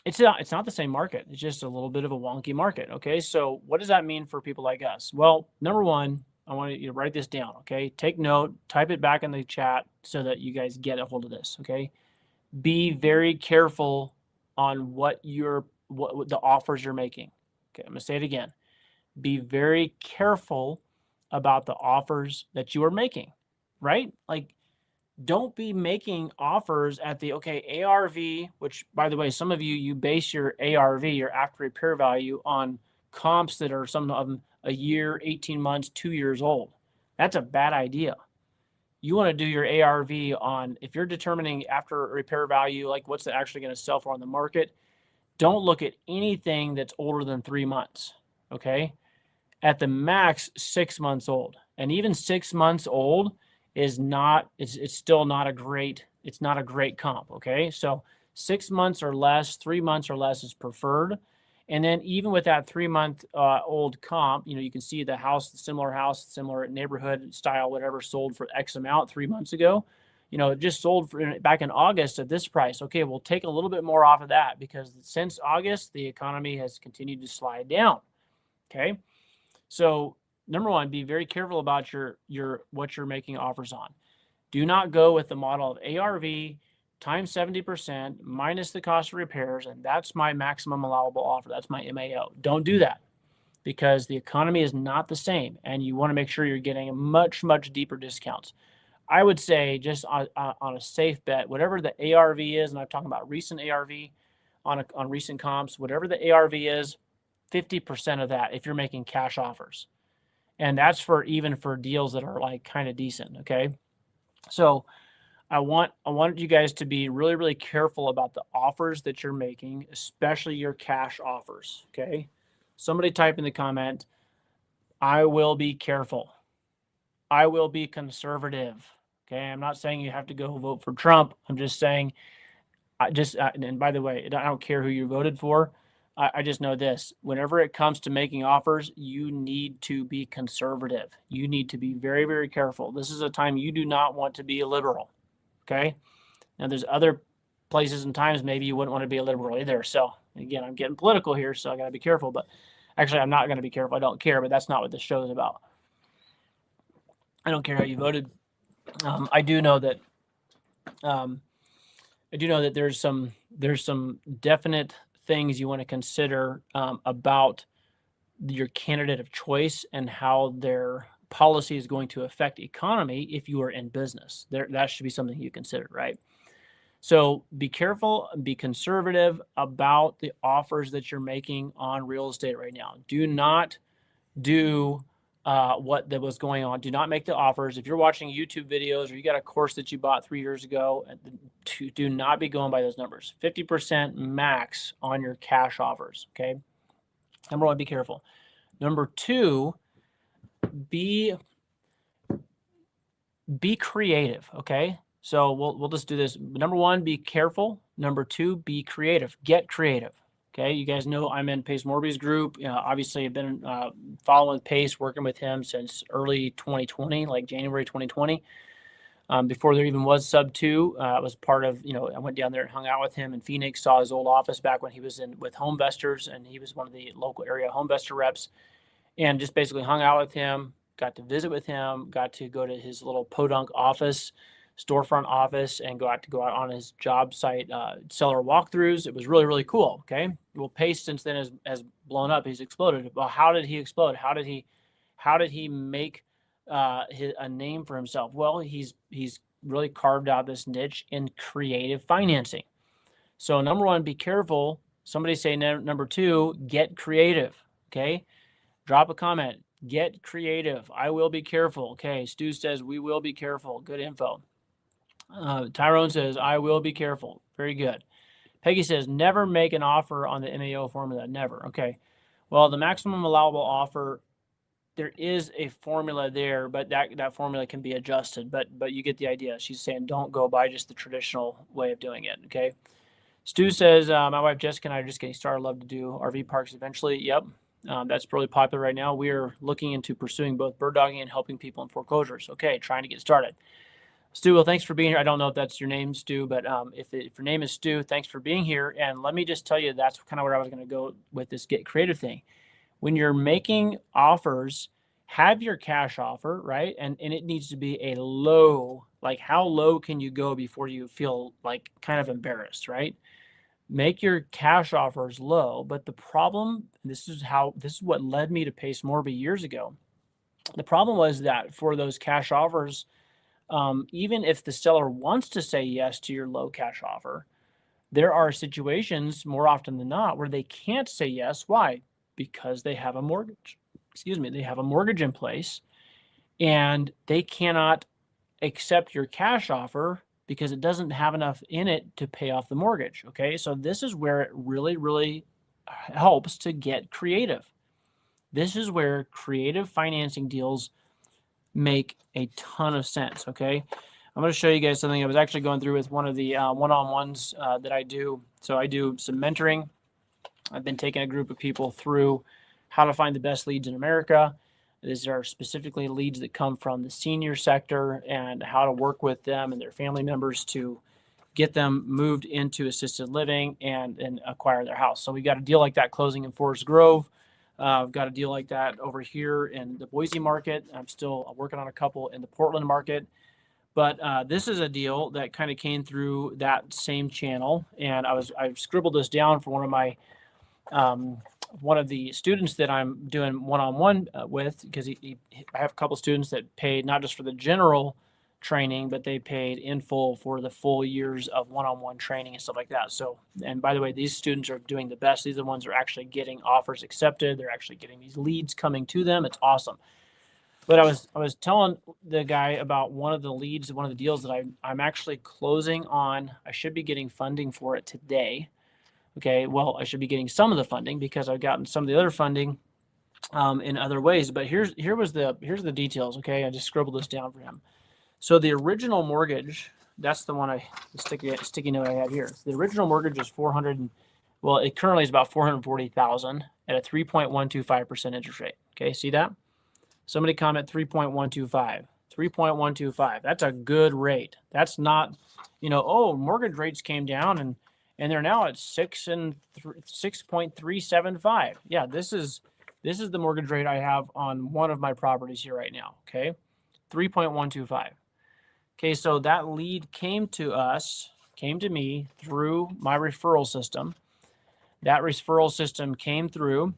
it's not the same market. It's just a little bit of a wonky market. Okay, so what does that mean for people like us? Well, number one, I want you to write this down. Okay, take note, type it back in the chat so that you guys get a hold of this. Okay, be very careful on what the offers you're making. Okay, I'm gonna say it again. Be very careful about the offers that you are making, right? Like, don't be making offers at the, okay, ARV, which, by the way, some of you base your ARV, your after repair value, on comps that are some of them a year, 18 months, 2 years old. That's a bad idea. You want to do your ARV on, if you're determining after repair value, like what's it actually going to sell for on the market, don't look at anything that's older than 3 months, okay? At the max, 6 months old. And even 6 months old is not, it's still not a great, it's not a great comp, okay? So 6 months or less, 3 months or less is preferred. And then even with that 3 month old comp, you know, you can see the house, similar neighborhood style, whatever, sold for X amount 3 months ago. it just sold back in August at this price. Okay, we'll take a little bit more off of that because since August, the economy has continued to slide down. Okay, so number one, be very careful about what you're making offers on. Do not go with the model of ARV times 70% minus the cost of repairs, and that's my maximum allowable offer. That's my MAO. Don't do that because the economy is not the same, and you want to make sure you're getting much, much deeper discounts. I would say just on a safe bet, whatever the ARV is, and I'm talking about recent ARV on recent comps, whatever the ARV is, 50% of that if you're making cash offers. And that's for even for deals that are like kind of decent, okay? So I want you guys to be really, really careful about the offers that you're making, especially your cash offers, okay? Somebody type in the comment, I will be careful. I will be conservative. Okay, I'm not saying you have to go vote for Trump. I'm just saying, and by the way, I don't care who you voted for. I just know this: whenever it comes to making offers, you need to be conservative. You need to be very, very careful. This is a time you do not want to be a liberal. Okay, now there's other places and times maybe you wouldn't want to be a liberal either. So again, I'm getting political here, so I got to be careful. But actually, I'm not going to be careful. I don't care, but that's not what this show is about. I don't care how you voted. I do know that there's some definite things you want to consider about your candidate of choice and how their policy is going to affect economy if you are in business. That should be something you consider, right? So be careful, be conservative about the offers that you're making on real estate right now. Do not do what that was going on. Do not make the offers. If you're watching YouTube videos or you got a course that you bought 3 years ago, do not be going by those numbers. 50% max on your cash offers, okay? Number one, be careful. Number two, be creative, okay? So we'll just do this. Number one, be careful. Number two, be creative. Get creative. Okay, you guys know I'm in Pace Morby's group. Obviously, I've been following Pace, working with him since early 2020, like January 2020. Before there even was Sub 2, I was part of, I went down there and hung out with him in Phoenix, saw his old office back when he was with HomeVestors, and he was one of the local area HomeVestor reps, and just basically hung out with him, got to visit with him, got to go to his little podunk office, storefront office, and go out on his job site seller walkthroughs. It was really, really cool. Okay, well, Pace since then has blown up. He's exploded. Well, how did he explode? How did he make a name for himself? Well, he's really carved out this niche in creative financing. So number one, be careful. Somebody say number two, get creative. Okay, drop a comment. Get creative. I will be careful. Okay, Stu says we will be careful. Good info. Tyrone says, I will be careful. Very good. Peggy says, never make an offer on the MAO formula. Never. Okay. Well, the maximum allowable offer, there is a formula there, but that formula can be adjusted. But you get the idea. She's saying don't go by just the traditional way of doing it. Okay. Stu says, my wife Jessica and I are just getting started. Love to do RV parks eventually. Yep. That's really popular right now. We are looking into pursuing both bird dogging and helping people in foreclosures. Okay. Trying to get started. Stu, well, thanks for being here. I don't know if that's your name, Stu, but if your name is Stu, thanks for being here. And let me just tell you, that's kind of where I was going to go with this get creative thing. When you're making offers, have your cash offer, right? And it needs to be a low, like how low can you go before you feel like kind of embarrassed, right? Make your cash offers low. But the problem, this is what led me to Pace Morby years ago. The problem was that for those cash offers, even if the seller wants to say yes to your low cash offer, there are situations more often than not where they can't say yes. Why? Because they have a mortgage. They have a mortgage in place and they cannot accept your cash offer because it doesn't have enough in it to pay off the mortgage. Okay. So this is where it really, really helps to get creative. This is where creative financing deals make a ton of sense. Okay. I'm going to show you guys something I was actually going through with one of the one-on-ones that I do. So I do some mentoring. I've been taking a group of people through how to find the best leads in America. These are specifically leads that come from the senior sector and how to work with them and their family members to get them moved into assisted living and acquire their house. So we got a deal like that closing in Forest Grove. I've got a deal like that over here in the Boise market. I'm still working on a couple in the Portland market. But this is a deal that kind of came through that same channel. And I scribbled this down for one of the students that I'm doing one-on-one with, because I have a couple students that paid not just for the general training, but they paid in full for the full years of one-on-one training and stuff like that. So, and by the way, these students are doing the best. These are the ones that are actually getting offers accepted. They're actually getting these leads coming to them. It's awesome. But I was telling the guy about one of the leads, one of the deals that I'm actually closing on. I should be getting funding for it today. Okay, well, I should be getting some of the funding because I've gotten some of the other funding in other ways. But here's the details. Okay, I just scribbled this down for him. So the original mortgage, that's the one the sticky note I had here. So the original mortgage is 400. Well, it currently is about 440,000 at a 3.125% interest rate. Okay, see that? Somebody comment 3.125. 3.125. That's a good rate. That's not, mortgage rates came down and they're now at 6.375. Yeah, this is the mortgage rate I have on one of my properties here right now. Okay, 3.125. Okay, so that lead came to me through my referral system. That referral system came through.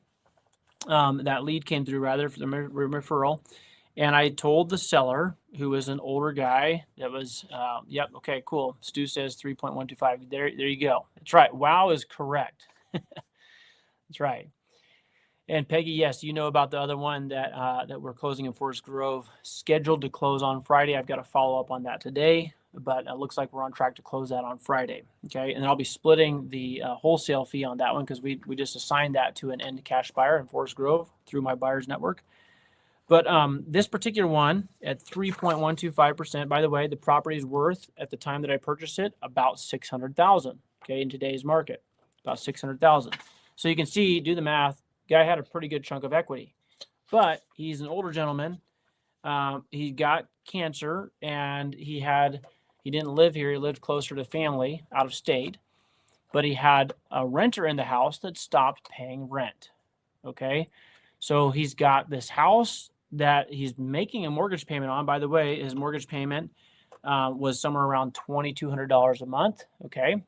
That lead came through rather for the referral. And I told the seller, who was an older guy, that was, yep, okay, cool. Stu says 3.125. There you go. That's right. Wow is correct. That's right. And Peggy, yes, you know about the other one that we're closing in Forest Grove, scheduled to close on Friday. I've got to follow up on that today, but it looks like we're on track to close that on Friday. Okay, and I'll be splitting the wholesale fee on that one because we just assigned that to an end cash buyer in Forest Grove through my buyers network. But this particular one at 3.125%, by the way, the property is worth at the time that I purchased it about $600,000. Okay, in today's market, about $600,000. So you can see, do the math. Guy had a pretty good chunk of equity, but he's an older gentleman. He got cancer, and he didn't live here. He lived closer to family out of state, but he had a renter in the house that stopped paying rent. Okay, so he's got this house that he's making a mortgage payment on. By the way, his mortgage payment was somewhere around $2,200 a month. Okay,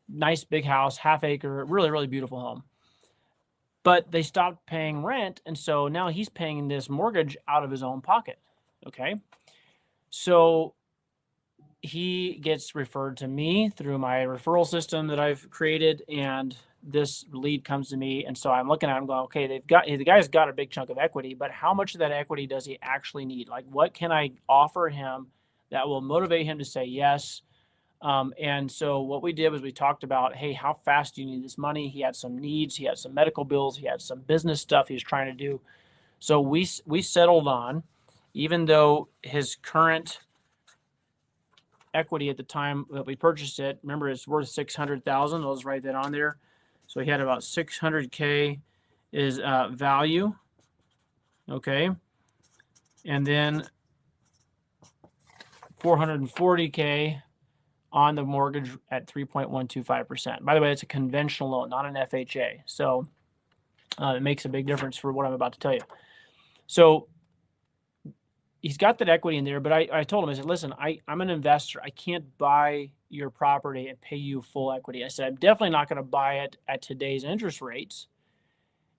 nice big house, half acre, really, really beautiful home. But they stopped paying rent, and so now he's paying this mortgage out of his own pocket. Okay, so he gets referred to me through my referral system that I've created, and this lead comes to me. And so I'm looking at him going, okay, the guy's got a big chunk of equity, but how much of that equity does he actually need? Like, what can I offer him that will motivate him to say yes? And so what we did was we talked about, hey, how fast do you need this money? He had some needs. He had some medical bills. He had some business stuff he was trying to do. So we settled on, even though his current equity at the time that we purchased it, remember, it's worth $600,000. I'll just write that on there. So he had about $600K is value. Okay. And then $440K on the mortgage at 3.125%. By the way, it's a conventional loan, not an FHA. So it makes a big difference for what I'm about to tell you. So he's got that equity in there, but I told him, I said, listen, I'm an investor. I can't buy your property and pay you full equity. I said, I'm definitely not going to buy it at today's interest rates.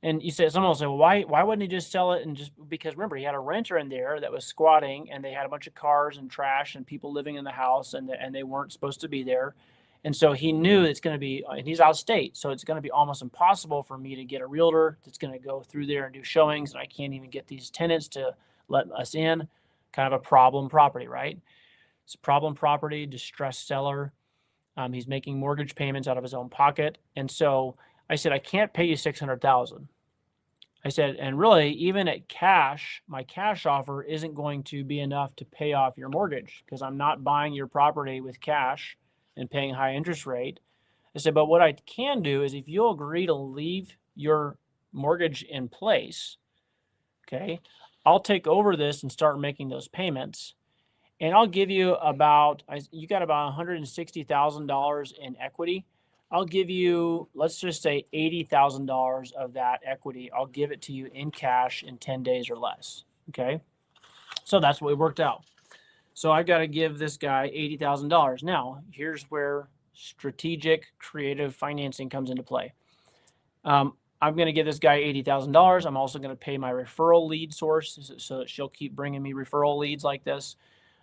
And you said, someone will say, well, why wouldn't he just sell it? And just because, remember, he had a renter in there that was squatting, and they had a bunch of cars and trash and people living in the house, and they weren't supposed to be there. And so he knew it's going to be, and he's out of state, so it's going to be almost impossible for me to get a realtor that's going to go through there and do showings. And I can't even get these tenants to let us in. Kind of a problem property, right? It's a problem property, distressed seller. He's making mortgage payments out of his own pocket. And so I said, I can't pay you $600,000. I said, and really, even at cash, my cash offer isn't going to be enough to pay off your mortgage because I'm not buying your property with cash and paying high interest rate. I said, but what I can do is if you'll agree to leave your mortgage in place, okay, I'll take over this and start making those payments. And I'll give you about, you got about $160,000 in equity. I'll give you, let's just say $80,000 of that equity. I'll give it to you in cash in 10 days or less. Okay. So that's what we worked out. So I got to give this guy $80,000. Now, here's where strategic creative financing comes into play. I'm going to give this guy $80,000. I'm also going to pay my referral lead source so that she'll keep bringing me referral leads like this.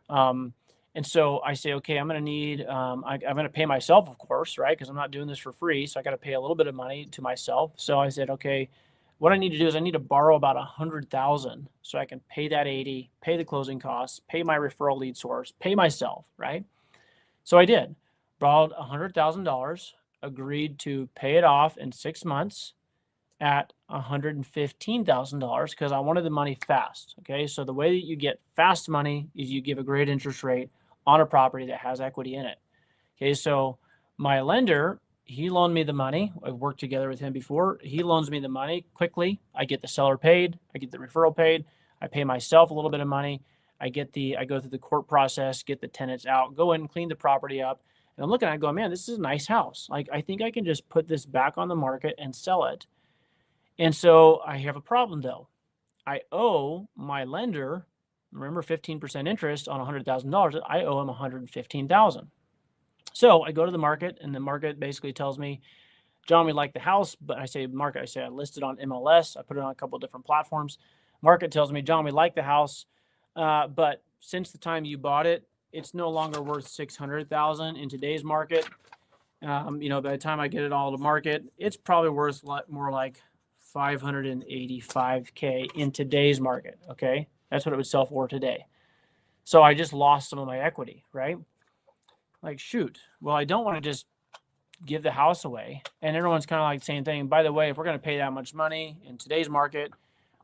And so I say, okay, I'm going to need, I'm going to pay myself, of course, right? Because I'm not doing this for free. So I got to pay a little bit of money to myself. So I said, okay, what I need to do is I need to borrow about 100,000 so I can pay that 80, pay the closing costs, pay my referral lead source, pay myself, right? So I did, borrowed $100,000, agreed to pay it off in 6 months at $115,000 because I wanted the money fast. Okay, so the way that you get fast money is you give a great interest rate on a property that has equity in it. Okay, so my lender, he loaned me the money. I've worked together with him before. He loans me the money quickly. I get the seller paid. I get the referral paid. I pay myself a little bit of money. I go through the court process, get the tenants out, go in and clean the property up. And I'm looking at it going, man, this is a nice house. Like, I think I can just put this back on the market and sell it. And so I have a problem though. I owe my lender, remember 15% interest on $100,000. I owe him $115,000. So I go to the market and the market basically tells me, John, we like the house, but I say market, I listed on MLS. I put it on a couple of different platforms. Market tells me, John, we like the house, but since the time you bought it, it's no longer worth $600,000 in today's market. By the time I get it all to market, it's probably worth more like $585K in today's market. Okay. That's what it would sell for today. So I just lost some of my equity, right? Like, shoot. Well, I don't want to just give the house away. And everyone's kind of like the same thing. By the way, if we're going to pay that much money in today's market,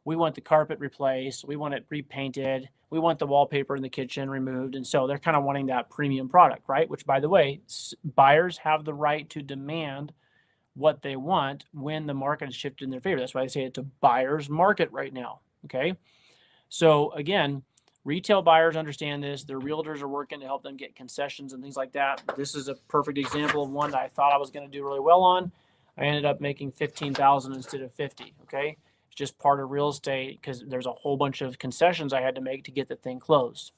we want the carpet replaced. We want it repainted. We want the wallpaper in the kitchen removed. And so they're kind of wanting that premium product, right? Which, by the way, buyers have the right to demand what they want when the market is shifted in their favor. That's why I say it's a buyer's market right now. Okay. So again, retail buyers understand this. Their realtors are working to help them get concessions and things like that. This is a perfect example of one that I thought I was going to do really well on. I ended up making 15,000 instead of 50. Okay. It's just part of real estate because there's a whole bunch of concessions I had to make to get the thing closed.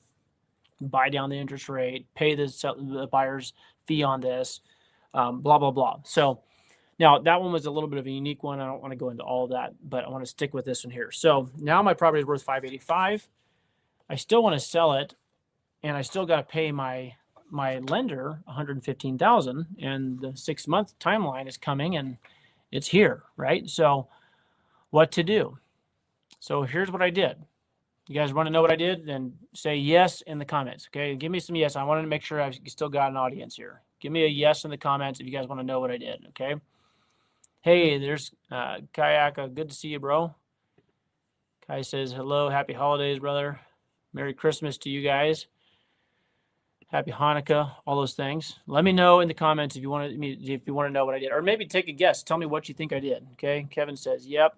Buy down the interest rate, pay the buyer's fee on this, blah, blah, blah. So now that one was a little bit of a unique one. I don't want to go into all of that, but I want to stick with this one here. So now my property is worth $585,000. I still want to sell it, and I still got to pay my lender $115,000, and the 6-month timeline is coming, and it's here, right? So what to do? So here's what I did. You guys want to know what I did? Then say yes in the comments. Okay, give me some yes. I wanted to make sure I've still got an audience here. Give me a yes in the comments if you guys want to know what I did. Okay. Hey, there's Kayaka. Good to see you, bro. Kai says hello. Happy holidays, brother. Merry Christmas to you guys. Happy Hanukkah. All those things. Let me know in the comments if you want to know what I did, or maybe take a guess. Tell me what you think I did. Okay. Kevin says yep.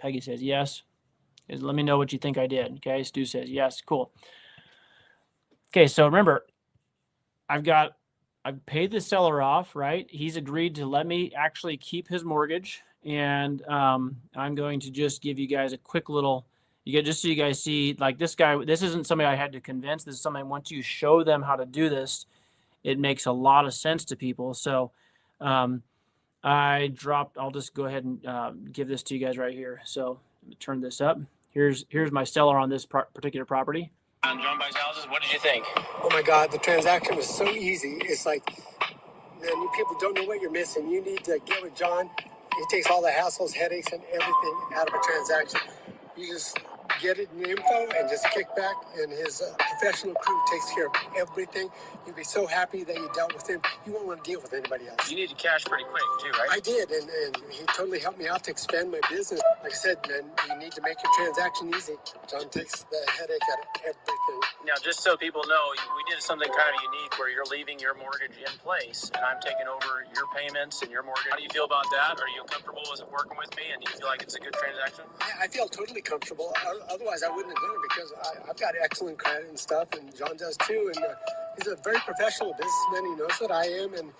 Peggy says yes. Let me know what you think I did. Okay. Stu says yes. Cool. Okay. So remember, I've paid the seller off, right? He's agreed to let me actually keep his mortgage. And I'm going to just give you guys a quick little, just so you guys see, like, this guy, this isn't somebody I had to convince. This is somebody, once you show them how to do this, it makes a lot of sense to people. So I'll just go ahead and give this to you guys right here. So let me turn this up. Here's my seller on this particular property. On John Buys Houses, what did you think? Oh my God, the transaction was so easy. It's like, man, you people don't know what you're missing. You need to get with John. He takes all the hassles, headaches, and everything out of a transaction. You just get it in the info and just kick back, and his professional crew takes care of everything. You'll be so happy that you dealt with him. You won't want to deal with anybody else. You need to cash pretty quick too, right? I did, and he totally helped me out to expand my business. Like I said, man, you need to make your transaction easy. John takes the headache out of everything. Now, just so people know, we did something kind of unique where you're leaving your mortgage in place and I'm taking over your payments and your mortgage. How do you feel about that? Are you comfortable with working with me and do you feel like it's a good transaction? I feel totally comfortable. Otherwise, I wouldn't have done it because I've got excellent credit and stuff, and John does too. And he's a very professional businessman. He knows that I am, and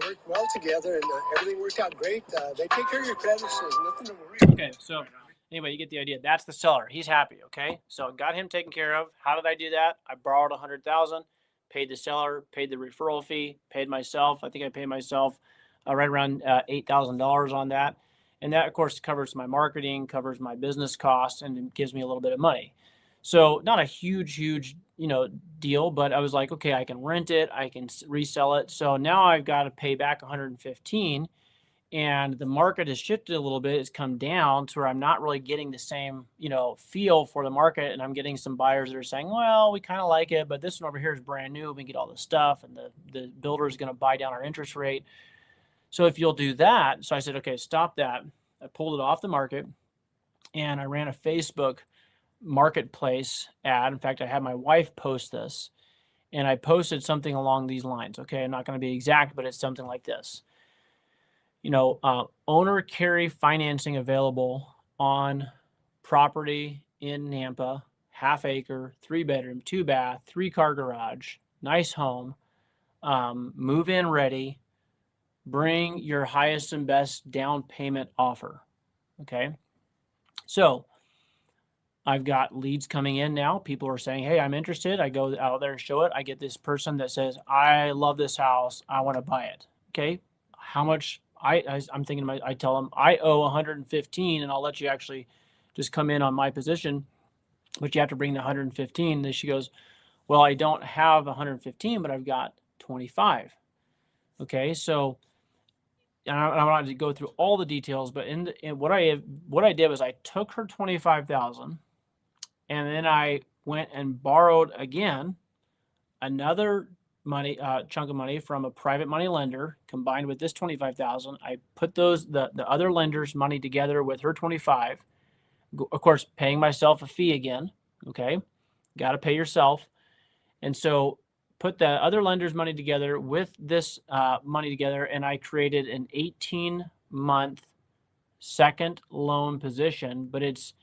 work well together, and everything worked out great. They take care of your credit, so there's nothing to worry about. Okay, so anyway, you get the idea. That's the seller. He's happy. Okay, so got him taken care of. How did I do that? I borrowed $100,000, paid the seller, paid the referral fee, paid myself. I think I paid myself right around $8,000 on that, and that of course covers my marketing, covers my business costs, and it gives me a little bit of money. So not a huge deal, but I was like, okay, I can rent it, I can resell it. So now I've got to pay back 115. And the market has shifted a little bit. It's come down to where I'm not really getting the same, feel for the market. And I'm getting some buyers that are saying, well, we kind of like it, but this one over here is brand new. We can get all the stuff and the builder is going to buy down our interest rate. So if you'll do that. So I said, okay, stop that. I pulled it off the market and I ran a Facebook marketplace ad. In fact, I had my wife post this and I posted something along these lines. Okay. I'm not going to be exact, but it's something like this. Owner carry financing available on property in Nampa, half acre, 3-bedroom, 2-bath, 3-car garage, nice home, move in ready, bring your highest and best down payment offer. Okay. So I've got leads coming in now. People are saying, hey, I'm interested. I go out there and show it. I get this person that says, I love this house. I want to buy it. Okay. How much? I'm thinking, I tell them I owe 115 and I'll let you actually just come in on my position, but you have to bring the 115. Then she goes, well, I don't have 115, but I've got 25. Okay. So and I'm not to go through all the details, but in what I did was I took her 25,000 and then I went and borrowed again another chunk of money from a private money lender combined with this 25,000. I put the other lender's money together with her 25, of course, paying myself a fee again. Okay. Got to pay yourself. And so put the other lender's money together with this money together. And I created an 18-month second loan position, but it's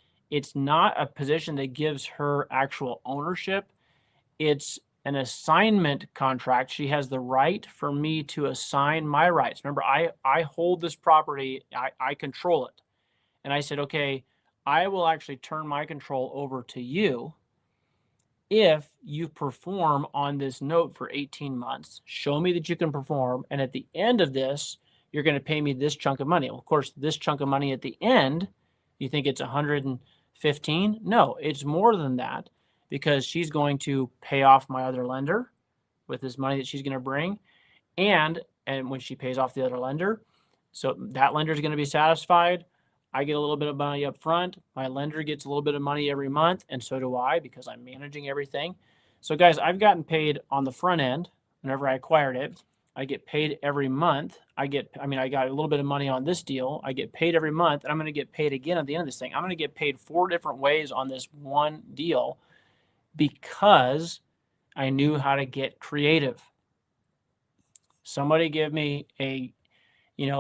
not a position that gives her actual ownership. It's an assignment contract. She has the right for me to assign my rights. Remember, I hold this property, I control it. And I said, okay, I will actually turn my control over to you if you perform on this note for 18 months. Show me that you can perform. And at the end of this, you're going to pay me this chunk of money. Well, of course, this chunk of money at the end, you think it's 115? No, it's more than that, because she's going to pay off my other lender with this money that she's going to bring. And when she pays off the other lender, so that lender is going to be satisfied. I get a little bit of money up front. My lender gets a little bit of money every month, and so do I, because I'm managing everything. So guys, I've gotten paid on the front end whenever I acquired it. I get paid every month. I got a little bit of money on this deal. I get paid every month, and I'm going to get paid again at the end of this thing. I'm going to get paid 4 different ways on this one deal, because I knew how to get creative. Somebody give me a,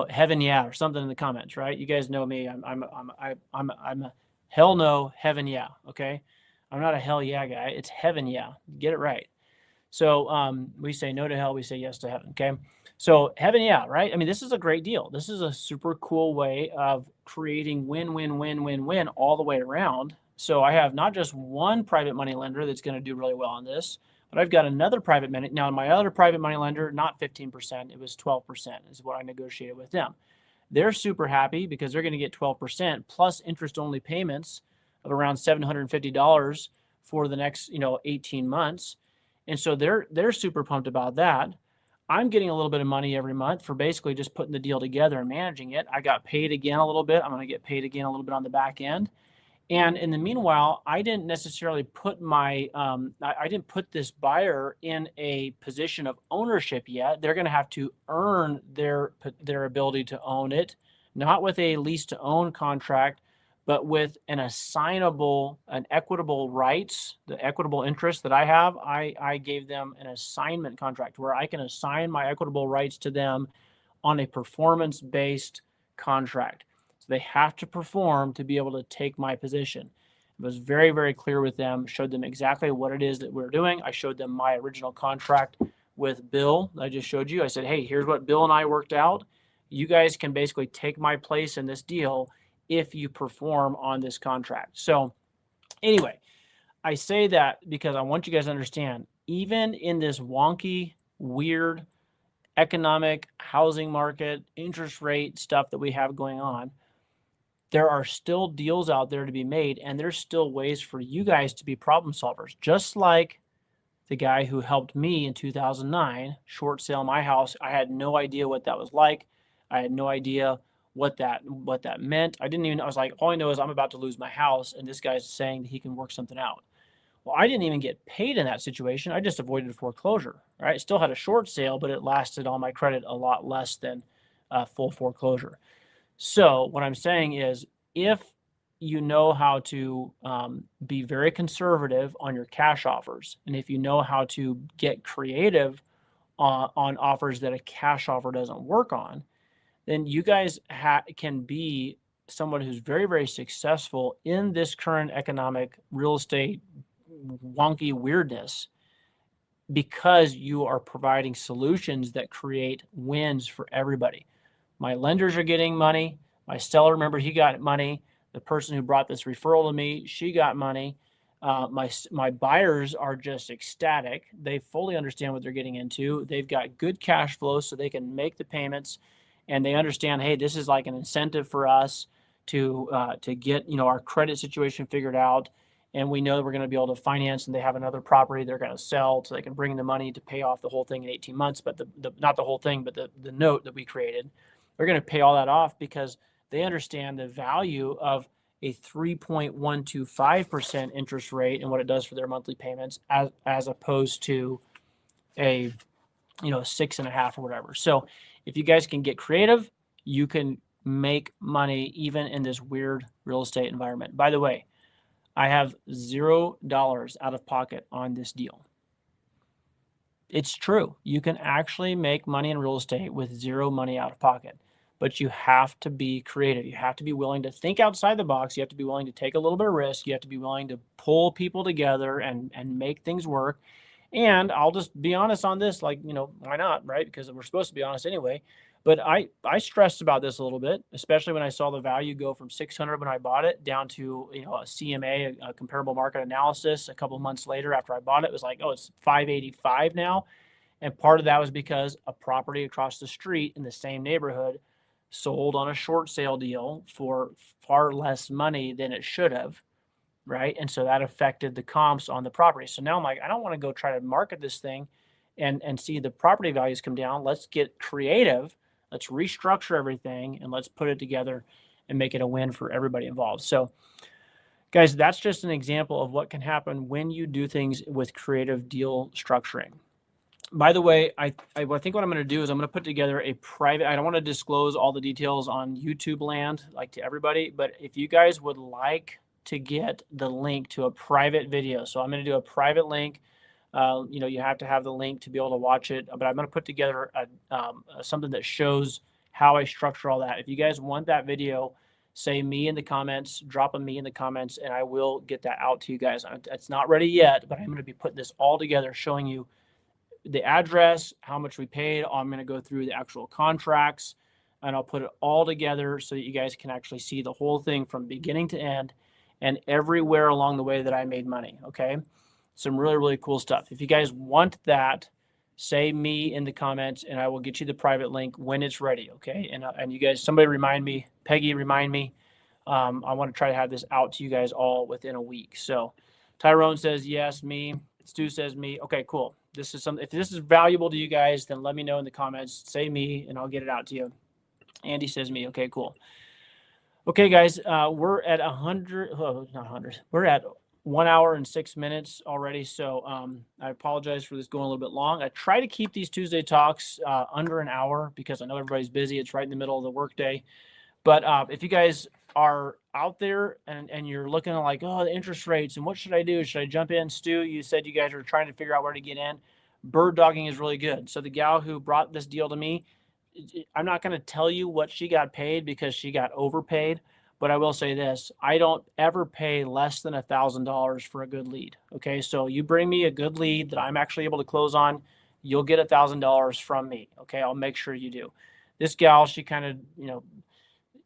heaven yeah or something in the comments, right? You guys know me. I'm a hell no, heaven yeah. Okay, I'm not a hell yeah guy. It's heaven yeah. Get it right. So we say no to hell, we say yes to heaven. Okay, so heaven yeah, right? I mean, this is a great deal. This is a super cool way of creating win all the way around. So I have not just one private money lender that's going to do really well on this, but I've got another private money. Now, my other private money lender, not 15%, it was 12% is what I negotiated with them. They're super happy because they're going to get 12% plus interest-only payments of around $750 for the next, 18 months. And so they're super pumped about that. I'm getting a little bit of money every month for basically just putting the deal together and managing it. I got paid again a little bit. I'm going to get paid again a little bit on the back end. And in the meanwhile, I didn't necessarily put I didn't put this buyer in a position of ownership yet. They're going to have to earn their ability to own it, not with a lease to own contract, but with an equitable rights, the equitable interest that I have, I gave them an assignment contract where I can assign my equitable rights to them on a performance-based contract. So they have to perform to be able to take my position. It was very, very clear with them, showed them exactly what it is that we're doing. I showed them my original contract with Bill that I just showed you. I said, hey, here's what Bill and I worked out. You guys can basically take my place in this deal if you perform on this contract. So anyway, I say that because I want you guys to understand, even in this wonky, weird economic, housing market, interest rate stuff that we have going on, there are still deals out there to be made, and there's still ways for you guys to be problem solvers. Just like the guy who helped me in 2009 short sale my house. I had no idea what that was like. I had no idea what that meant. I was like, all I know is I'm about to lose my house, and this guy's saying that he can work something out. Well, I didn't even get paid in that situation. I just avoided foreclosure, right? Still had a short sale, but it lasted on my credit a lot less than full foreclosure. So what I'm saying is, if you know how to be very conservative on your cash offers, and if you know how to get creative on offers that a cash offer doesn't work on, then you guys can be someone who's very, very successful in this current economic real estate wonky weirdness, because you are providing solutions that create wins for everybody. My lenders are getting money. My seller, remember, he got money. The person who brought this referral to me, she got money. My buyers are just ecstatic. They fully understand what they're getting into. They've got good cash flow so they can make the payments, and they understand, hey, this is like an incentive for us to get our credit situation figured out. And we know we're going to be able to finance, and they have another property they're going to sell so they can bring the money to pay off the whole thing in 18 months. But not the whole thing, but the note that we created, they're going to pay all that off because they understand the value of a 3.125% interest rate and what it does for their monthly payments, as opposed to a 6.5 or whatever. So if you guys can get creative, you can make money even in this weird real estate environment. By the way, I have $0 out of pocket on this deal. It's true. You can actually make money in real estate with zero money out of pocket, but you have to be creative. You have to be willing to think outside the box. You have to be willing to take a little bit of risk. You have to be willing to pull people together and make things work. And I'll just be honest on this, why not, right? Because we're supposed to be honest anyway. But I stressed about this a little bit, especially when I saw the value go from 600 when I bought it down to a CMA, a comparable market analysis. A couple of months later after I bought it, it was like, oh, it's 585 now. And part of that was because a property across the street in the same neighborhood sold on a short sale deal for far less money than it should have, right? And so that affected the comps on the property. So now I'm like, I don't want to go try to market this thing and see the property values come down. Let's get creative. Let's restructure everything and let's put it together and make it a win for everybody involved. So guys, that's just an example of what can happen when you do things with creative deal structuring. By the way, I think what I'm going to do is I'm going to put together a private, I don't want to disclose all the details on YouTube land, like to everybody, but if you guys would like to get the link to a private video, so I'm going to do a private link. You have to have the link to be able to watch it, but I'm going to put together something that shows how I structure all that. If you guys want that video, say me in the comments, drop a me in the comments, and I will get that out to you guys. It's not ready yet, but I'm going to be putting this all together, showing you the address, how much we paid. I'm going to go through the actual contracts, and I'll put it all together so that you guys can actually see the whole thing from beginning to end and everywhere along the way that I made money. Okay. Some really, really cool stuff. If you guys want that, say me in the comments and I will get you the private link when it's ready. Okay. And you guys, somebody remind me, Peggy, remind me. I want to try to have this out to you guys all within a week. So Tyrone says, yes, me. Stu says me. Okay, cool. This is something, if this is valuable to you guys, then let me know in the comments, say me, and I'll get it out to you. Andy says me. Okay, cool. Okay, guys, we're at 100, not 100. We're at 1 hour and 6 minutes already. So I apologize for this going a little bit long. I try to keep these Tuesday talks under an hour because I know everybody's busy. It's right in the middle of the workday. But if you guys are out there and you're looking at like, oh, the interest rates and what should I do? Should I jump in? Stu, you said you guys are trying to figure out where to get in. Bird dogging is really good. So the gal who brought this deal to me, I'm not going to tell you what she got paid because she got overpaid. But I will say this, I don't ever pay less than $1,000 for a good lead. Okay. So you bring me a good lead that I'm actually able to close on, you'll get $1,000 from me. Okay. I'll make sure you do. This gal, she kind of,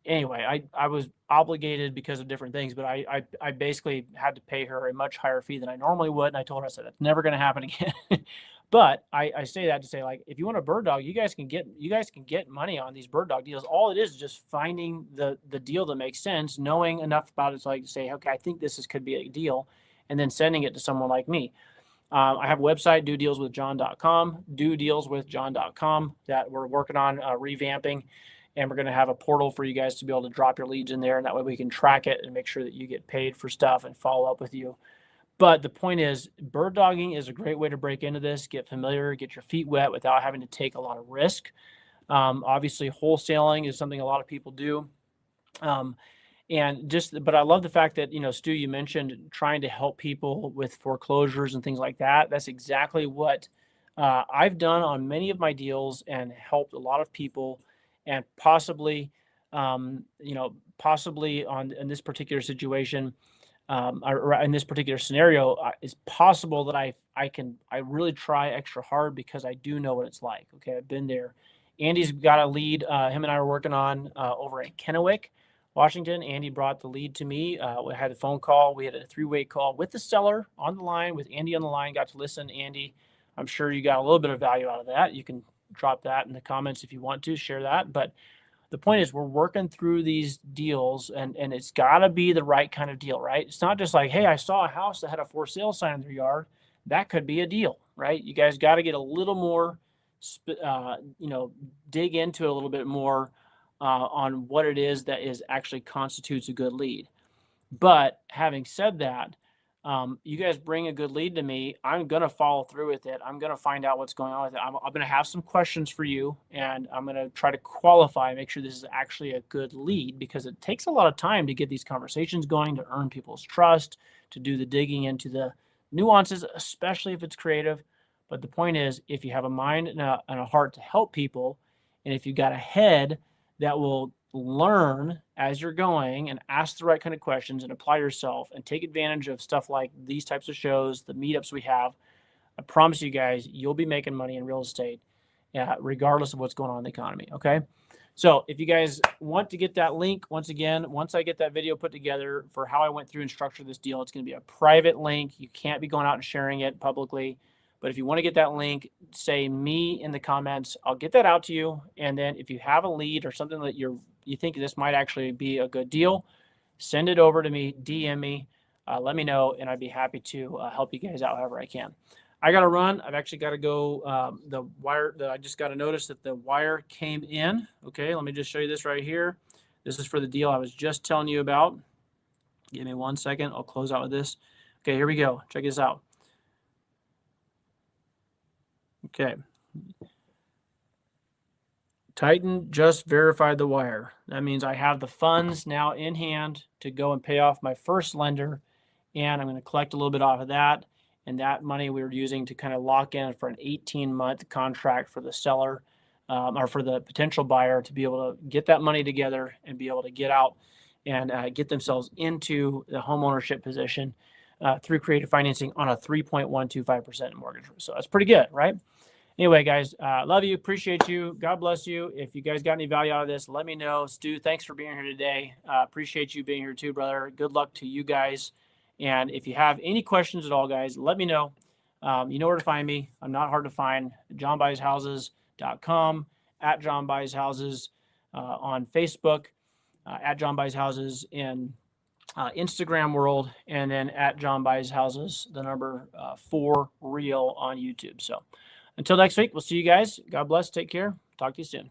anyway, I was obligated because of different things, but I basically had to pay her a much higher fee than I normally would. And I told her, I said, that's never going to happen again. But I say that to say, like, if you want a bird dog, you guys can get money on these bird dog deals. All it is just finding the deal that makes sense, knowing enough about it to like say, okay, I think could be a deal, and then sending it to someone like me. I have a website, dodealswithjohn.com, dodealswithjohn.com, that we're working on revamping, and we're going to have a portal for you guys to be able to drop your leads in there, and that way we can track it and make sure that you get paid for stuff and follow up with you. But the point is, bird dogging is a great way to break into this, get familiar, get your feet wet without having to take a lot of risk. Obviously, wholesaling is something a lot of people do. But I love the fact that, Stu, you mentioned trying to help people with foreclosures and things like that. That's exactly what I've done on many of my deals and helped a lot of people. And possibly in this particular situation, or in this particular scenario, it's possible that I really try extra hard because I do know what it's like. Okay, I've been there. Andy's got a lead. Him and I were working on over in Kennewick, Washington. Andy brought the lead to me. We had a phone call. We had a 3-way call with the seller on the line, with Andy on the line. Got to listen. Andy, I'm sure you got a little bit of value out of that. You can drop that in the comments if you want to share that. But the point is, we're working through these deals, and it's got to be the right kind of deal, right? It's not just like, hey, I saw a house that had a for sale sign in their yard. That could be a deal, right? You guys got to get a little more, dig into it a little bit more on what it is that actually constitutes a good lead. But having said that, you guys bring a good lead to me, I'm going to follow through with it. I'm going to find out what's going on with it. I'm going to have some questions for you, and I'm going to try to qualify, make sure this is actually a good lead, because it takes a lot of time to get these conversations going, to earn people's trust, to do the digging into the nuances, especially if it's creative. But the point is, if you have a mind and a heart to help people, and if you got a head that will learn as you're going and ask the right kind of questions and apply yourself and take advantage of stuff like these types of shows, the meetups we have, I promise you guys, you'll be making money in real estate, regardless of what's going on in the economy. Okay. So if you guys want to get that link, once again, once I get that video put together for how I went through and structured this deal, it's going to be a private link. You can't be going out and sharing it publicly. But if you want to get that link, say me in the comments. I'll get that out to you. And then if you have a lead or something that you think this might actually be a good deal, send it over to me, DM me, let me know, and I'd be happy to help you guys out however I can. I got to run. I've actually got to go. The wire, I just got to notice that the wire came in. Okay, let me just show you this right here. This is for the deal I was just telling you about. Give me 1 second. I'll close out with this. Okay, here we go. Check this out. Okay. Titan just verified the wire. That means I have the funds now in hand to go and pay off my first lender, and I'm going to collect a little bit off of that. And that money we were using to kind of lock in for an 18-month contract for the seller, or for the potential buyer, to be able to get that money together and be able to get out and get themselves into the home ownership position through creative financing on a 3.125% mortgage. So that's pretty good, right? Anyway, guys, love you. Appreciate you. God bless you. If you guys got any value out of this, let me know. Stu, thanks for being here today. Appreciate you being here too, brother. Good luck to you guys. And if you have any questions at all, guys, let me know. You know where to find me. I'm not hard to find. JohnBuysHouses.com, at John Buys Houses on Facebook, at John Buys Houses in Instagram world, and then at John Buys Houses, the number 4 real on YouTube. So until next week, we'll see you guys. God bless. Take care. Talk to you soon.